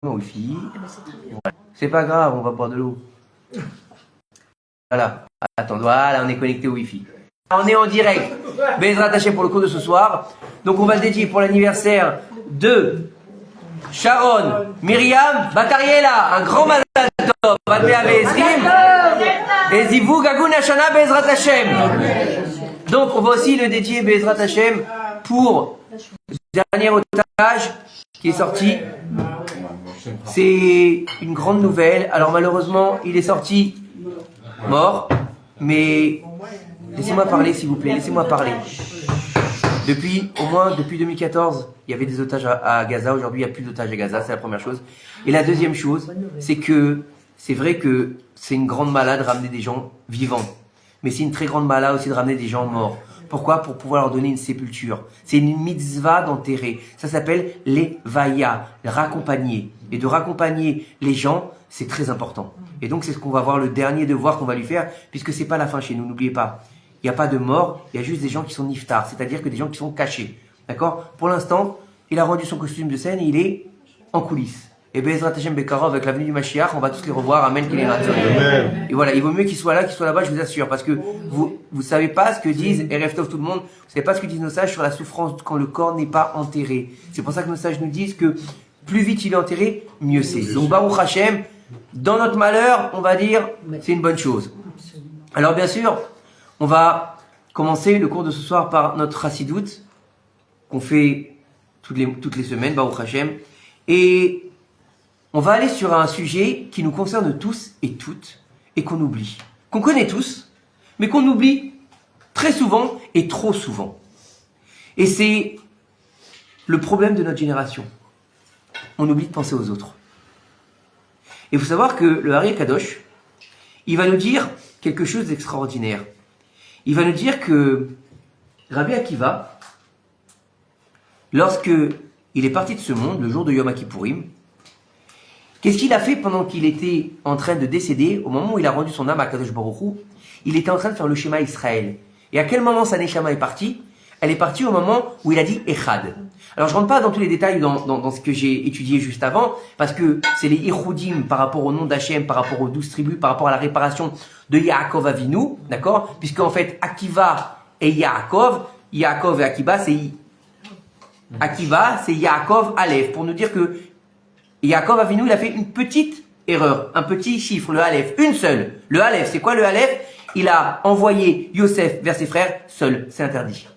Wi-Fi. C'est pas grave, on va boire de l'eau. Voilà. Attends, voilà, on est connecté au Wi-Fi. On est en direct. Bezrat Hashem pour le cours de ce soir. Donc on va le dédier pour l'anniversaire de Sharon, Myriam, Batariela, un grand mazal tov, et Zivou Gagoun Hashana Bezrat Hashem. Donc on va aussi le dédier Bezrat Hashem pour le dernier otage qui est sorti. C'est une grande nouvelle. Alors malheureusement, il est sorti mort, mais laissez-moi parler s'il vous plaît, laissez-moi parler. Depuis 2014, il y avait des otages à Gaza. Aujourd'hui, il n'y a plus d'otages à Gaza, c'est la première chose. Et la deuxième chose, c'est que c'est vrai que c'est une grande malade de ramener des gens vivants. Mais c'est une très grande malade aussi de ramener des gens morts. Pourquoi? Pour pouvoir leur donner une sépulture. C'est une mitzvah d'enterrer. Ça s'appelle l'evaya, raccompagner. Et de raccompagner les gens, c'est très important. Et donc, c'est ce qu'on va voir, le dernier devoir qu'on va lui faire, puisque c'est pas la fin chez nous, n'oubliez pas. Il n'y a pas de mort, il y a juste des gens qui sont niftar, c'est-à-dire que des gens qui sont cachés. D'accord? Pour l'instant, il a rendu son costume de scène et il est en coulisses. Et Bezrat Hashem Bekarov, avec l'avenue du Mashiach, on va tous les revoir. Amen, qu'il est raison. Et voilà, il vaut mieux qu'il soit là, qu'il soit là-bas, je vous assure. Parce que vous savez pas ce que disent, Erev Tov tout le monde, vous savez pas ce que disent nos sages sur la souffrance quand le corps n'est pas enterré. C'est pour ça que nos sages nous disent que plus vite il est enterré, mieux c'est. Donc Baruch Hashem, dans notre malheur, on va dire, c'est une bonne chose. Alors bien sûr, on va commencer le cours de ce soir par notre Chassidoute, qu'on fait toutes les semaines, Baruch Hashem. Et on va aller sur un sujet qui nous concerne tous et toutes, et qu'on oublie. Qu'on connaît tous, mais qu'on oublie très souvent et trop souvent. Et c'est le problème de notre génération. On oublie de penser aux autres. Et il faut savoir que le Hari Kadosh, il va nous dire quelque chose d'extraordinaire. Il va nous dire que Rabbi Akiva, lorsque il est parti de ce monde, le jour de Yom Kippourim, qu'est-ce qu'il a fait pendant qu'il était en train de décéder, au moment où il a rendu son âme à Kadosh Baruch Hu? Il était en train de faire le schéma Israël. Et à quel moment sa neshama est partie? Elle est partie au moment où il a dit Echad. Alors je rentre pas dans tous les détails dans ce que j'ai étudié juste avant, parce que c'est les Ichoudim par rapport au nom d'Hachem, par rapport aux 12 tribus, par rapport à la réparation de Yaakov Avinu, d'accord? Puisque en fait Akiva et Yaakov et Akiva c'est Akiva, c'est Yaakov Aleph, pour nous dire que Yaakov Avinu, il a fait une petite erreur, un petit chiffre, le Aleph, une seule. Le Aleph, c'est quoi le Aleph? Il a envoyé Yosef vers ses frères seul, c'est interdit.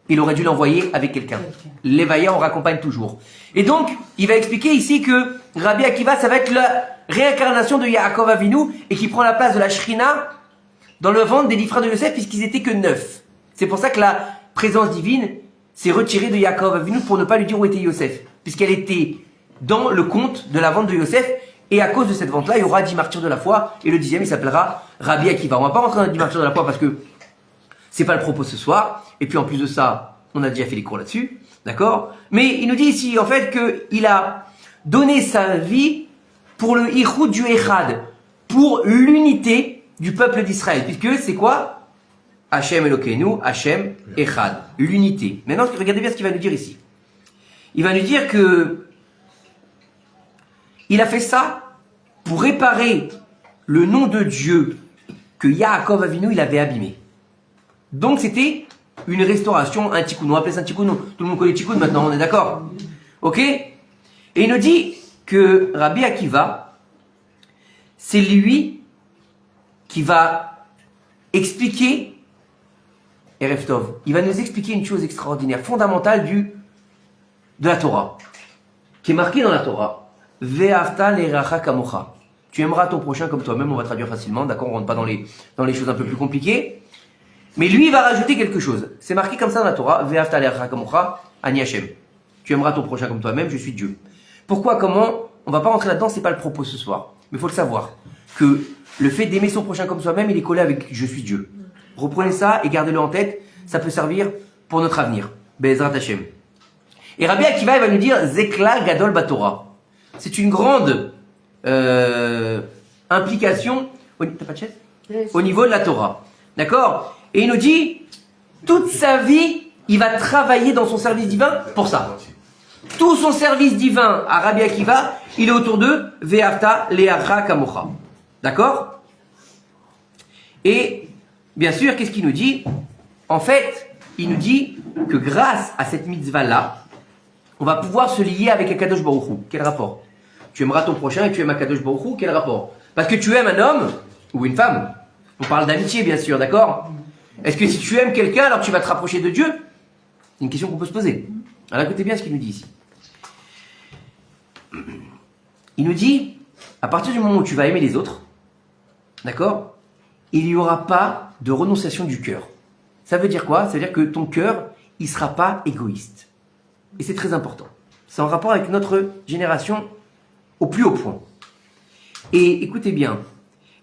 Il aurait dû l'envoyer avec quelqu'un. L'évaïa, on raccompagne toujours. Et donc, il va expliquer ici que Rabbi Akiva, ça va être la réincarnation de Yaakov Avinu et qui prend la place de la Shrina dans le ventre des 10 frères de Yosef puisqu'ils étaient que 9. C'est pour ça que la présence divine s'est retirée de Yaakov Avinu pour ne pas lui dire où était Yosef, puisqu'elle était dans le compte de la vente de Yosef, et à cause de cette vente-là, il y aura 10 martyrs de la foi, et le 10e, il s'appellera Rabbi Akiva. On va pas rentrer dans les 10 martyrs de la foi parce que c'est pas le propos ce soir, et puis en plus de ça, on a déjà fait les cours là-dessus, d'accord? Mais il nous dit ici, en fait, qu'il a donné sa vie pour le Ichud du Echad, pour l'unité du peuple d'Israël, puisque c'est quoi? Hachem Elokeinu, Hachem Echad, l'unité. Maintenant, regardez bien ce qu'il va nous dire ici. Il va nous dire que il a fait ça pour réparer le nom de Dieu que Yaakov Avinu il avait abîmé. Donc c'était une restauration, un tikkun. On appelle ça un tikkun. Tout le monde connaît tikkun maintenant, on est d'accord? Ok? Et il nous dit que Rabbi Akiva, c'est lui qui va expliquer Erev Tov. Il va nous expliquer une chose extraordinaire, fondamentale de la Torah, qui est marquée dans la Torah. Ve'afta le'racha kamocha. Tu aimeras ton prochain comme toi-même, on va traduire facilement, d'accord? On rentre pas dans les choses un peu plus compliquées. Mais lui, il va rajouter quelque chose. C'est marqué comme ça dans la Torah. Ve'afta le'racha kamocha, ani Hashem. Tu aimeras ton prochain comme toi-même, je suis Dieu. Pourquoi, comment? On va pas rentrer là-dedans, c'est pas le propos ce soir. Mais il faut le savoir. Que le fait d'aimer son prochain comme soi-même, il est collé avec je suis Dieu. Reprenez ça et gardez-le en tête. Ça peut servir pour notre avenir. Be'ezrat Hashem. Et Rabbi Akiva, il va nous dire Zekla Gadol Batorah. C'est une grande implication t'as pas de chaise au niveau de la Torah. D'accord? Et il nous dit, toute sa vie, il va travailler dans son service divin pour ça. Tout son service divin à Rabbi Akiva, il est autour de Ve'afta le'acha kamocha. D'accord? Et bien sûr, qu'est-ce qu'il nous dit? En fait, il nous dit que grâce à cette mitzvah-là, on va pouvoir se lier avec Akadosh Baruch Hu. Quel rapport? Tu aimeras ton prochain et tu aimes Akadosh Baruch Hu, quel rapport? Parce que tu aimes un homme ou une femme. On parle d'amitié, bien sûr, d'accord? Est-ce que si tu aimes quelqu'un, alors tu vas te rapprocher de Dieu? C'est une question qu'on peut se poser. Alors écoutez bien ce qu'il nous dit ici. Il nous dit, à partir du moment où tu vas aimer les autres, d'accord, il n'y aura pas de renonciation du cœur. Ça veut dire quoi? Ça veut dire que ton cœur, il ne sera pas égoïste. Et c'est très important. C'est en rapport avec notre génération au plus haut point. Et écoutez bien,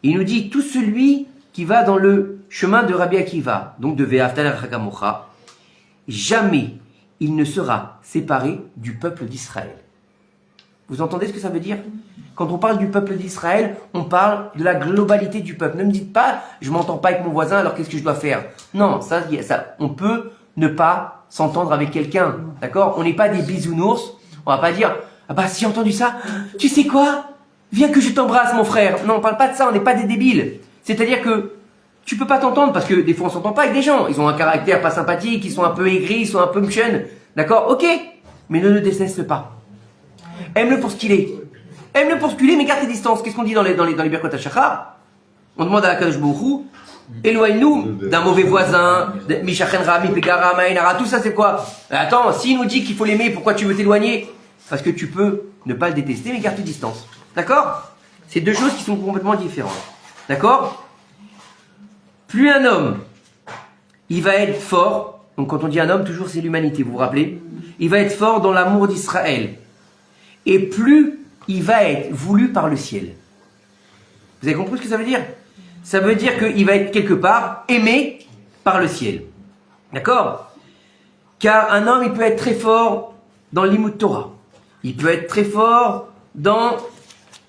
il nous dit, tout celui qui va dans le chemin de Rabbi Akiva, donc de Ve'afta le'acha kamocha, jamais il ne sera séparé du peuple d'Israël. Vous entendez ce que ça veut dire? Quand on parle du peuple d'Israël, on parle de la globalité du peuple. Ne me dites pas, je m'entends pas avec mon voisin, alors qu'est-ce que je dois faire? Non, ça, on peut ne pas s'entendre avec quelqu'un, d'accord? On n'est pas des bisounours. On va pas dire, ah bah si j'ai entendu ça, tu sais quoi? Viens que je t'embrasse, mon frère. Non, on parle pas de ça, on n'est pas des débiles. C'est-à-dire que tu peux pas t'entendre parce que des fois on s'entend pas avec des gens. Ils ont un caractère pas sympathique, ils sont un peu aigris, ils sont un peu mchun. D'accord? Ok. Mais ne le déteste pas. Aime-le pour ce qu'il est. Aime-le pour ce qu'il est, mais garde tes distances. Qu'est-ce qu'on dit dans les Birkot HaShachar? On demande à Akadosh Baruch Hu, éloigne-nous d'un mauvais voisin, Mishachen Rami, Pegara, Maïnara, tout ça c'est quoi? Attends, s'il nous dit qu'il faut l'aimer, pourquoi tu veux t'éloigner? Parce que tu peux ne pas le détester, mais garde tes distances. D'accord? C'est deux choses qui sont complètement différentes. D'accord? Plus un homme, il va être fort, donc quand on dit un homme, toujours c'est l'humanité, vous vous rappelez? Il va être fort dans l'amour d'Israël. Et plus il va être voulu par le ciel. Vous avez compris ce que ça veut dire? Ça veut dire qu'il va être quelque part aimé par le ciel. D'accord? Car un homme, il peut être très fort dans l'Limut Torah. Il peut être très fort dans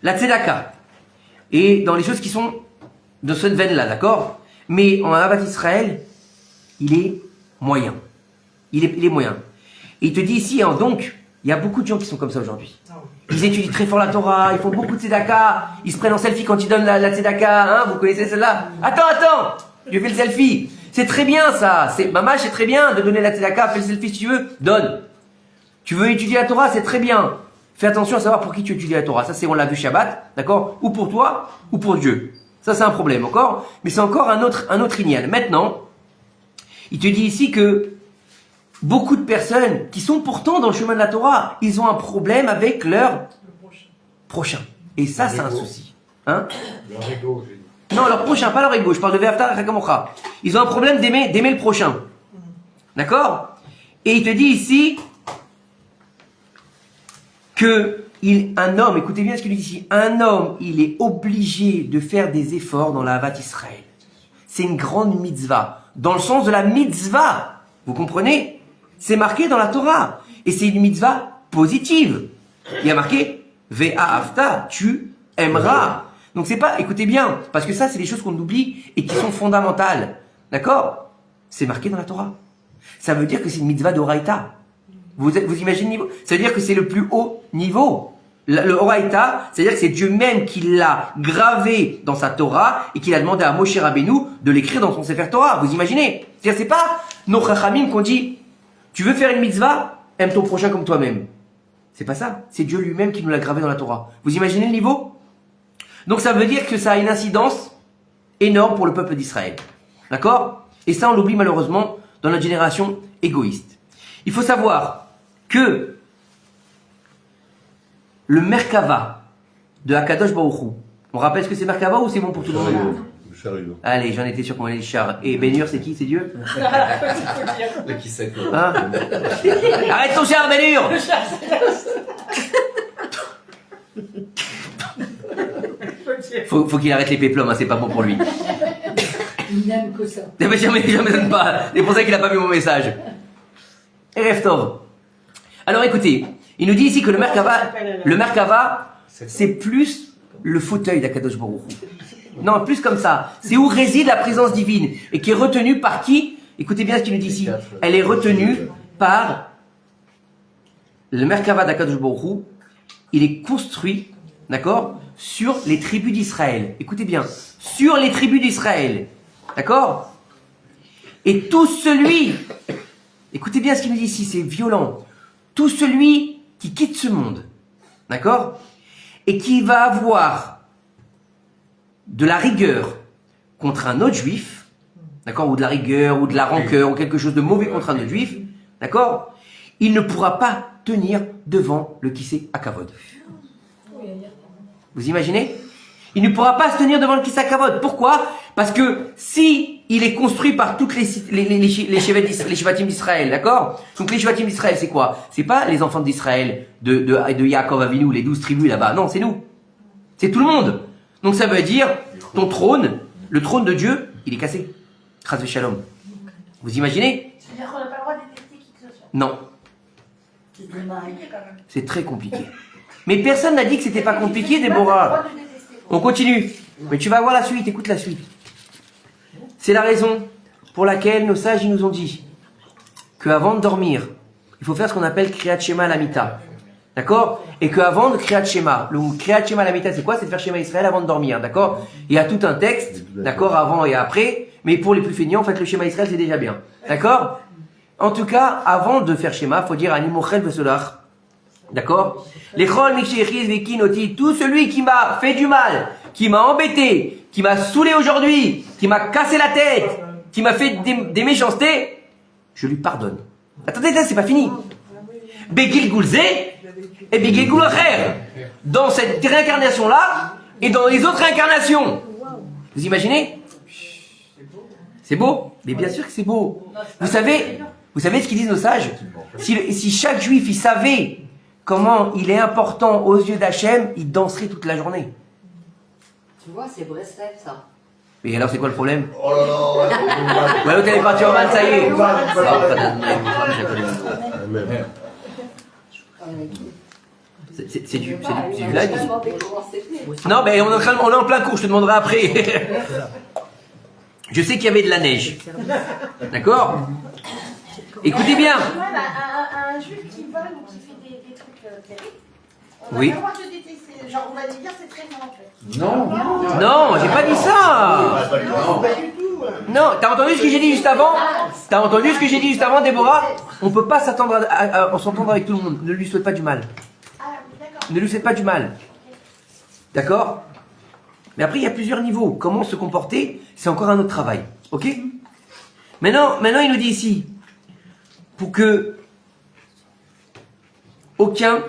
la Tzedaka. Et dans les choses qui sont de cette veine-là, d'accord? Mais en Ahavat Israël, il est moyen. Il est moyen. Et il te dit ici, hein, donc, il y a beaucoup de gens qui sont comme ça aujourd'hui. Ils étudient très fort la Torah, ils font beaucoup de tzedaka, ils se prennent en selfie quand ils donnent la tzedaka, hein, vous connaissez celle-là? Attends, je fais le selfie. C'est très bien ça, Mamash, c'est très bien de donner la tzedaka, fais le selfie si tu veux, donne. Tu veux étudier la Torah, c'est très bien. Fais attention à savoir pour qui tu étudies la Torah. Ça, on l'a vu Shabbat, d'accord? Ou pour toi, ou pour Dieu. Ça, c'est un problème, encore. Mais c'est encore un autre ignal. Maintenant, il te dit ici que beaucoup de personnes qui sont pourtant dans le chemin de la Torah, ils ont un problème avec leur prochain. Et ça, c'est un souci. Hein? Leur ego, j'ai dit. Non, leur prochain, pas leur ego. Je parle de Ve'afta le'acha kamocha. Ils ont un problème d'aimer le prochain. D'accord? Et il te dit ici que un homme, écoutez bien ce qu'il dit ici, un homme, il est obligé de faire des efforts dans la Ahavat Israël. C'est une grande mitzvah. Dans le sens de la mitzvah. Vous comprenez? C'est marqué dans la Torah. Et c'est une mitzvah positive. Il y a marqué Ve'afta, tu aimeras. Donc c'est pas, écoutez bien, parce que ça c'est des choses qu'on oublie et qui sont fondamentales. D'accord? C'est marqué dans la Torah. Ça veut dire que c'est une mitzvah d'Oraïta. Vous imaginez le niveau? Ça veut dire que c'est le plus haut niveau. Le Oraïta, c'est-à-dire que c'est Dieu même qui l'a gravé dans sa Torah et qui a demandé à Moshe Rabbeinu de l'écrire dans son Sefer Torah. Vous imaginez? C'est-à-dire c'est pas nos chachamim qu'on dit tu veux faire une mitzvah, aime ton prochain comme toi-même. C'est pas ça. C'est Dieu lui-même qui nous l'a gravé dans la Torah. Vous imaginez le niveau? Donc ça veut dire que ça a une incidence énorme pour le peuple d'Israël. D'accord? Et ça, on l'oublie malheureusement dans notre génération égoïste. Il faut savoir que le Merkava de Akadosh Baruch Hu, on rappelle ce que c'est Merkava ou c'est bon pour tout le monde? Le chariot. Allez, j'en étais sûr qu'on allait le char. Et Ben-Hur, c'est qui? C'est Dieu? Mais qui sait quoi? Hein? Arrête ton char, Ben-Hur! Faut qu'il arrête les péplums, hein, c'est pas bon pour lui. Il n'aime que ça. Mais jamais donne pas. C'est pour ça qu'il a pas vu mon message. Et Reftov. Alors écoutez, il nous dit ici que le Merkava, c'est plus le fauteuil d'Akadosh Baruch Hu. Non, plus comme ça. C'est où réside la présence divine et qui est retenue par qui? Écoutez bien ce qu'il nous dit ici. Elle est retenue par le Merkava d'Akadosh Baruch Hu, il est construit, d'accord, sur les tribus d'Israël. Écoutez bien, sur les tribus d'Israël, d'accord. Et tout celui, écoutez bien ce qu'il nous dit ici, c'est violent. Tout celui qui quitte ce monde, d'accord, et qui va avoir de la rigueur contre un autre juif, d'accord, ou de la rigueur, ou de la rancœur, ou quelque chose de mauvais contre un autre juif, d'accord, il ne pourra pas tenir devant le Kisei Hakavod. Vous imaginez? Il ne pourra pas se tenir devant le Kisei Hakavod. Pourquoi? Parce que si il est construit par toutes les Shevatim d'Israël, d'accord? Donc les Shevatim d'Israël, c'est quoi? C'est pas les enfants d'Israël de Yaakov Avinu, les 12 tribus là-bas. Non, c'est nous. C'est tout le monde. Donc ça veut dire, ton trône, le trône de Dieu, il est cassé. Chas v'shalom. Vous imaginez? C'est-à-dire qu'on n'a pas le droit de détester qui que ce soit. Non. C'est compliqué quand même. C'est très compliqué. Mais personne n'a dit que c'était pas compliqué, Déborah. On continue. Mais tu vas voir la suite, écoute la suite. C'est la raison pour laquelle nos sages ils nous ont dit qu'avant de dormir, il faut faire ce qu'on appelle Kriyat Shema Lamita. D'accord? Et qu'avant de Kriyat Shema, le Kriyat Shema Lamita, c'est quoi? C'est de faire Shema Israël avant de dormir. D'accord? Il y a tout un texte, d'accord, avant et après. Mais pour les plus feignants, en fait, le Shema Israël, c'est déjà bien. D'accord? En tout cas, avant de faire Shema, il faut dire Animochel Vesolach. D'accord? L'Echol Mikshechiz Vekinoti, tout celui qui m'a fait du mal, qui m'a embêté, qui m'a saoulé aujourd'hui, qui m'a cassé la tête, qui m'a fait des méchancetés, je lui pardonne. Attendez, c'est pas fini. Begil Goulze et Begil Goulacher. Dans cette réincarnation-là et dans les autres réincarnations. Vous imaginez? C'est beau? Mais bien sûr que c'est beau. Vous savez ce qu'ils disent nos sages? Si chaque juif, il savait comment il est important aux yeux d'Hachem, il danserait toute la journée. Tu vois, c'est Breslev, ça. Mais alors, c'est quoi le problème? Oh là là. Ouais, l'autre, elle est partie en mal, ça y est. C'est du live. Non, mais on est en plein cours, je te demanderai après. Je sais qu'il y avait de la neige. D'accord? Écoutez bien. Un juif qui vole ou qui fait des trucs terribles, on Oui. va pas le droit de détester. Genre, on va lui dire c'est très bien en fait. Non. Non, j'ai pas dit ça. Non. Non, t'as entendu ce que j'ai dit juste avant? T'as entendu ce que j'ai dit juste avant, Déborah? On peut pas s'attendre à s'entendre avec tout le monde. Ne lui souhaite pas du mal. Ah oui, d'accord. Ne lui souhaite pas du mal. D'accord? Mais après, il y a plusieurs niveaux. Comment se comporter, c'est encore un autre travail. Ok? Maintenant, il nous dit ici, pour que aucun...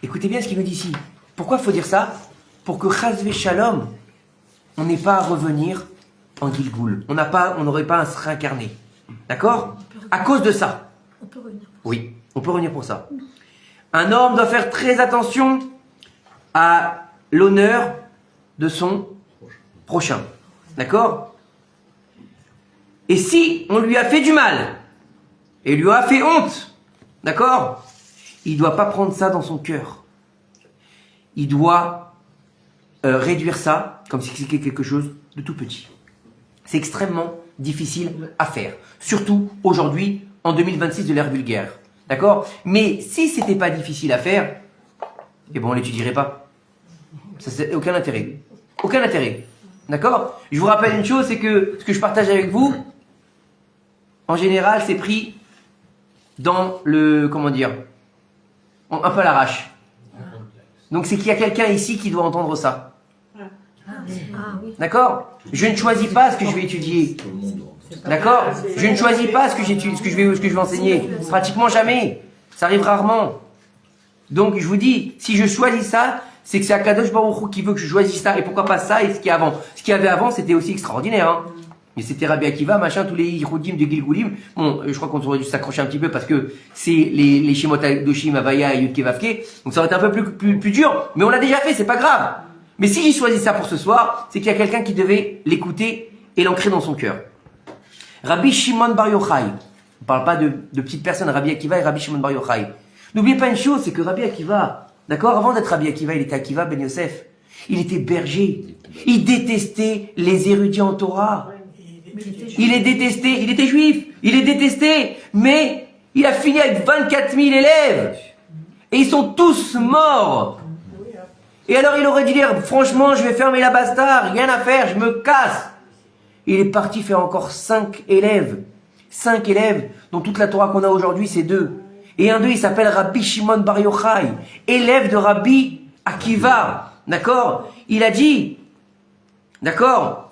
Écoutez bien ce qu'il nous dit ici. Pourquoi il faut dire ça? Pour que Chas v'Shalom, on n'ait pas à revenir en Gilgoul. On n'aurait pas à se réincarner. D'accord? À cause de ça. On peut revenir. Oui, on peut revenir pour ça. Un homme doit faire très attention à l'honneur de son prochain. D'accord? Et si on lui a fait du mal, et lui a fait honte, d'accord? Il ne doit pas prendre ça dans son cœur. Il doit réduire ça comme si c'était quelque chose de tout petit. C'est extrêmement difficile à faire. Surtout aujourd'hui, en 2026 de l'ère vulgaire. D'accord? Mais si c'était pas difficile à faire, eh ben on l'étudierait pas. Ça c'est aucun intérêt. Aucun intérêt. D'accord? Je vous rappelle une chose, c'est que ce que je partage avec vous, en général, c'est pris dans le, comment dire, un peu à l'arrache. Donc c'est qu'il y a quelqu'un ici qui doit entendre ça. Ah oui. D'accord? Je ne choisis pas ce que je vais étudier. D'accord? Je ne choisis pas ce que je vais enseigner. Pratiquement jamais. Ça arrive rarement. Donc je vous dis, si je choisis ça, c'est que c'est Akadosh Baruch Hu qui veut que je choisisse ça. Et pourquoi pas ça et ce qu'il y a avant? Ce qu'il y avait avant, c'était aussi extraordinaire. Hein. Mais c'était Rabbi Akiva, machin, tous les Yichoudim de Gilgoulim. Bon, je crois qu'on aurait dû s'accrocher un petit peu parce que c'est les Shemot Hadoshim, Havaya et Yudke Vavke. Donc ça aurait été un peu plus dur. Mais on l'a déjà fait, c'est pas grave. Mais si j'ai choisi ça pour ce soir, c'est qu'il y a quelqu'un qui devait l'écouter et l'ancrer dans son cœur. Rabbi Shimon Bar Yochai. On parle pas de petites personnes, Rabbi Akiva et Rabbi Shimon Bar Yochai. N'oubliez pas une chose, c'est que Rabbi Akiva, d'accord, avant d'être Rabbi Akiva, il était Akiva Ben Yosef. Il était berger. Il détestait les érudits en Torah. Il les détestait. Il était juif. Il les détestait. Mais Il a fini avec 24 000 élèves. Et ils sont tous morts. Et alors il aurait dû dire, franchement, je vais fermer la basta, rien à faire, je me casse. Il est parti faire encore 5 élèves. 5 élèves, dont toute la Torah qu'on a aujourd'hui, c'est 2. Et un d'eux, il s'appelle Rabbi Shimon Bar Yochai, élève de Rabbi Akiva. D'accord? Il a dit, d'accord?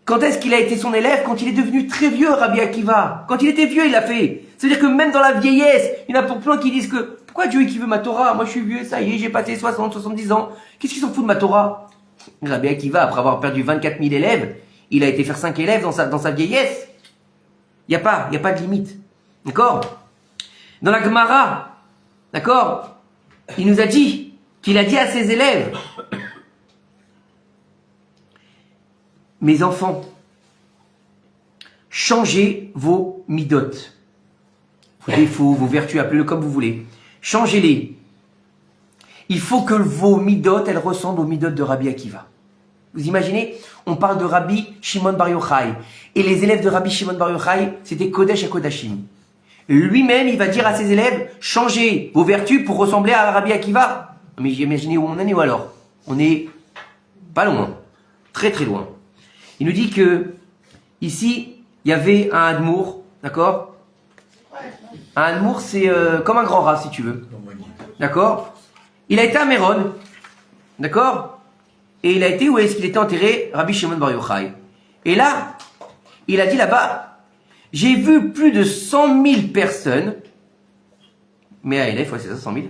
Quand est-ce qu'il a été son élève? Quand il est devenu très vieux, Rabbi Akiva. Quand il était vieux, il l'a fait. C'est-à-dire que même dans la vieillesse, il y en a pour plein qui disent que pourquoi Dieu qui veut ma Torah? Moi je suis vieux, ça y est, j'ai passé 60, 70 ans. Qu'est-ce qu'ils s'en foutent de ma Torah? Rabbi Akiva, après avoir perdu 24 000 élèves, il a été faire 5 élèves dans sa vieillesse. Il n'y a pas de limite. D'accord? Dans la Gemara, d'accord? Il nous a dit qu'il a dit à ses élèves, mes enfants, changez vos midotes, vos défauts, vos vertus, appelez-le comme vous voulez. Changez-les. Il faut que vos midotes, elles ressemblent aux midotes de Rabbi Akiva. Vous imaginez? On parle de Rabbi Shimon Bar Yochai. Et les élèves de Rabbi Shimon Bar Yochai, c'était Kodesh à Kodashim. Lui-même, il va dire à ses élèves, changez vos vertus pour ressembler à Rabbi Akiva. Mais imaginez où on en est, ou alors? On est pas loin. Très très loin. Il nous dit que, ici, il y avait un Admour, d'accord? Un Admour, c'est comme un grand rat, si tu veux. D'accord? Il a été à Méron, d'accord? Et il a été, où est-ce qu'il était enterré? Rabbi Shimon Bar Yochai. Et là, il a dit là-bas, j'ai vu plus de 100 000 personnes, mais à élèves, ouais, c'est ça, 100 000,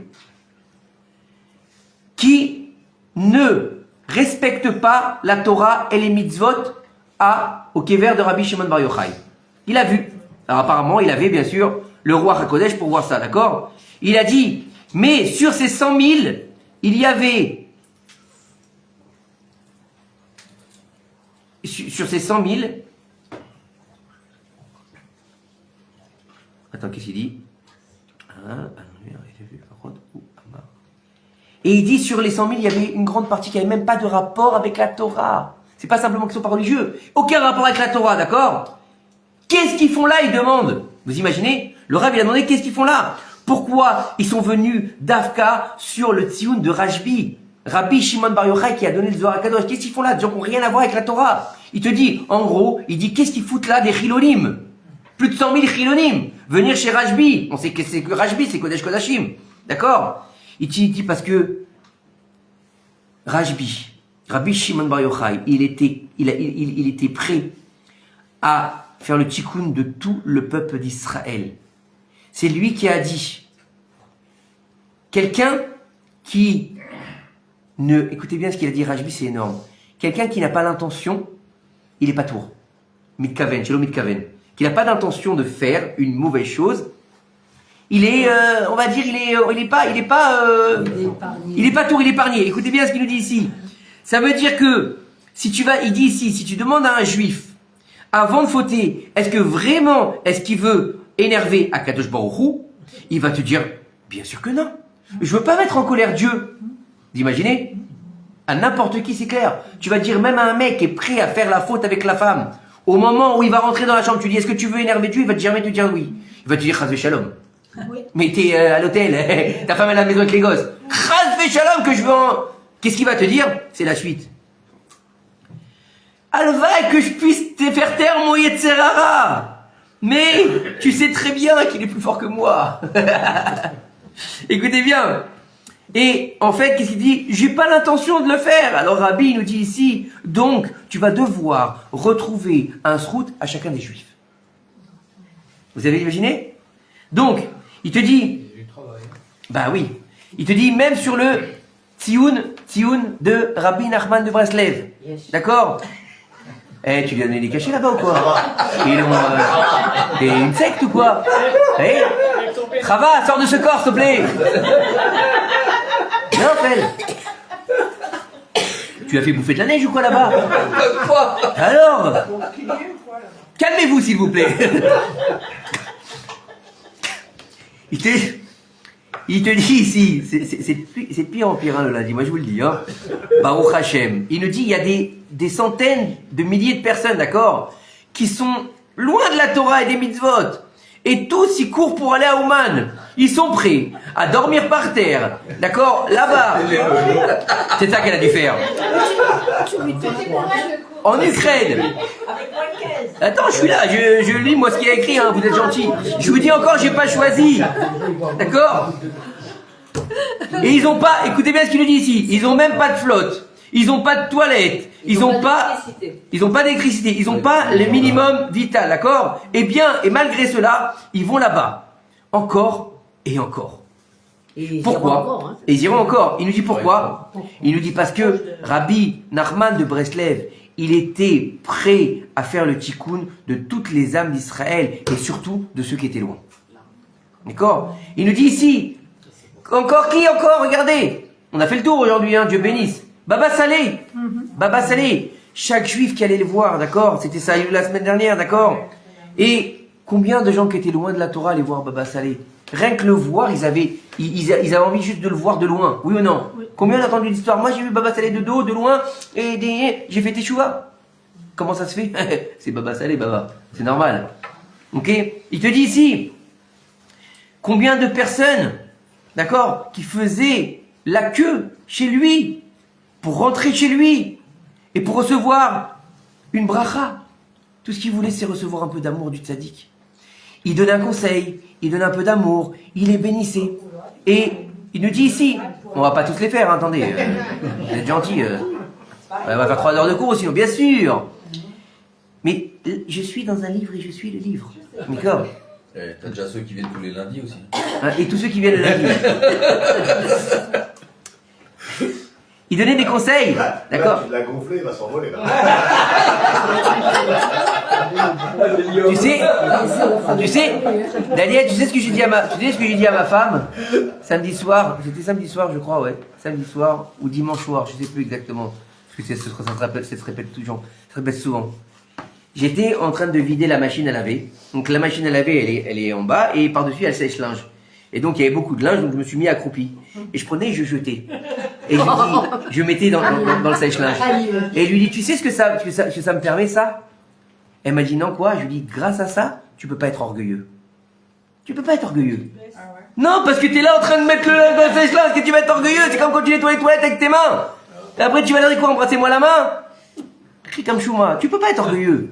qui ne respectent pas la Torah et les mitzvot au kever de Rabbi Shimon Bar Yochai. Il a vu. Alors apparemment, il avait bien sûr le roi HaKodesh pour voir ça, d'accord? Il a dit, mais sur ces 100 000, il y avait, sur ces 100 000, attends, qu'est-ce qu'il dit? Et il dit, sur les 100 000, il y avait une grande partie qui n'avait même pas de rapport avec la Torah. C'est pas simplement qu'ils sont pas religieux. Aucun rapport avec la Torah, d'accord? Qu'est-ce qu'ils font là? Il demande. Vous imaginez? Le Rav, il a demandé, qu'est-ce qu'ils font là? Pourquoi ils sont venus d'Afka sur le Tzioun de Rajbi? Rabbi Shimon Bar Yochai qui a donné le Zohar HaKadosh. Qu'est-ce qu'ils font là? Des gens qui n'ont rien à voir avec la Torah. Il te dit, en gros, il dit, qu'est-ce qu'ils foutent là des chilonim? Plus de 100 000 chilonim. Venir chez Rajbi. On sait que c'est que Rajbi, c'est Kodesh Kodashim. D'accord? Il dit parce que Rajbi, Rabbi Shimon Bar Yochai, il était prêt à faire le tikkun de tout le peuple d'Israël. C'est lui qui a dit, quelqu'un qui ne, écoutez bien ce qu'il a dit, Rajbi, c'est énorme. Quelqu'un qui n'a pas l'intention, il est pas tour. Mitkaven, chez Mitkaven. Qui n'a pas d'intention de faire une mauvaise chose, il est, on va dire, il est pas tour, il est épargné. Écoutez bien ce qu'il nous dit ici. Ça veut dire que, si tu vas, il dit ici, si tu demandes à un juif, avant de fauter, est-ce qu'il veut énerver Akadosh Baruch Hu, il va te dire, bien sûr que non. Je veux pas mettre en colère Dieu. Vous imaginez? À n'importe qui, c'est clair. Tu vas dire même à un mec qui est prêt à faire la faute avec la femme, au moment où il va rentrer dans la chambre, tu dis, est-ce que tu veux énerver Dieu? Il va te jamais te dire oui. Il va te dire, Chas Shalom. Oui. Mais t'es à l'hôtel, ta femme est à la maison avec les gosses. Chas Shalom que je veux en... Qu'est-ce qu'il va te dire? C'est la suite. Alvaï que je puisse te faire taire mon Yetzerara. Mais tu sais très bien qu'il est plus fort que moi. Écoutez bien. Et en fait, qu'est-ce qu'il dit? J'ai pas l'intention de le faire. Alors Rabbi nous dit ici, donc tu vas devoir retrouver un srout à chacun des juifs. Vous avez imaginé? Donc, il te dit, bah oui, il te dit même sur le Tzioun de Rabbi Nachman de Breslev. Yes. D'accord? Eh, tu lui as donné des cachets là-bas ou quoi? Ils ont une secte ou quoi? Eh, Chava, sors de ce corps, s'il te plaît. Non, Fel. Tu as fait bouffer de la neige ou quoi là-bas? Alors? Calmez-vous, s'il vous plaît. Il te dit ici, c'est de pire en pire, hein, le lundi, moi je vous le dis, hein. Baruch Hashem. Il nous dit, il y a des centaines de milliers de personnes, d'accord, qui sont loin de la Torah et des mitzvot. Et tous, ils courent pour aller à Ouman. Ils sont prêts à dormir par terre. D'accord? Là-bas. C'est ça qu'elle a dû faire. En Ukraine. Attends, je suis là, je lis moi ce qu'il y a écrit, hein, vous êtes gentil. Je vous dis encore, j'ai pas choisi. D'accord? Et ils ont pas, écoutez bien ce qu'il nous dit ici, ils ont même pas de flotte, ils ont pas de toilette, ils ont pas d'électricité, ils ont pas le minimum vital, d'accord? Et bien, et malgré cela, ils vont là-bas. Encore et encore. Pourquoi? Et ils iront encore. Il nous dit pourquoi? Il nous dit parce que Rabbi Nachman de Breslev, il était prêt à faire le tikkun de toutes les âmes d'Israël et surtout de ceux qui étaient loin. D'accord? Il nous dit ici, encore qui encore? Regardez, on a fait le tour aujourd'hui, hein, Dieu bénisse. Baba Salé, Baba Salé, chaque juif qui allait le voir, d'accord? C'était ça la semaine dernière, d'accord? Et combien de gens qui étaient loin de la Torah allaient voir Baba Salé? Rien que le voir, ils avaient envie juste de le voir de loin, oui ou non? Oui. Combien on a entendu l'histoire? Moi j'ai vu Baba Salé de dos, de loin, et j'ai fait Teshuva. Comment ça se fait? C'est Baba Salé, Baba, c'est normal. Ok? Il te dit ici, combien de personnes, d'accord, qui faisaient la queue chez lui, pour rentrer chez lui, et pour recevoir une bracha. Tout ce qu'il voulait, c'est recevoir un peu d'amour du tzaddik. Il donnait un conseil, il donnait un peu d'amour, il les bénissait. Et il nous dit ici, on va pas tous les faire, hein, attendez, vous êtes gentils, on va faire 3 heures de cours sinon, bien sûr. Mais je suis dans un livre et je suis le livre. D'accord? T'as déjà ceux qui viennent tous les lundis aussi. Et tous ceux qui viennent le lundi. Il donnait des conseils, d'accord? Tu l'as gonflé, il va s'envoler là. Tu sais, Daniel, tu sais ce que j'ai dit à ma femme samedi soir, c'était samedi soir je crois, ouais, samedi soir ou dimanche soir, je sais plus exactement, parce que ça se répète toujours, ça se répète souvent. J'étais en train de vider la machine à laver, donc la machine à laver elle est en bas et par-dessus elle sèche-linge. Et donc il y avait beaucoup de linge, donc je me suis mis accroupi. Et je prenais et je jetais. Et je mettais dans le sèche-linge. Et je lui dis, tu sais ce que ça me permet ça? Elle m'a dit non quoi? Je lui dis, grâce à ça, tu peux pas être orgueilleux. Tu peux pas être orgueilleux. Non, parce que t'es là en train de mettre le linge dans le sèche-linge, que tu vas être orgueilleux, c'est comme quand tu nettoies les toilettes avec tes mains. Et après tu vas leur dire quoi? Embrassez-moi la main? Crie comme chouma, tu peux pas être orgueilleux.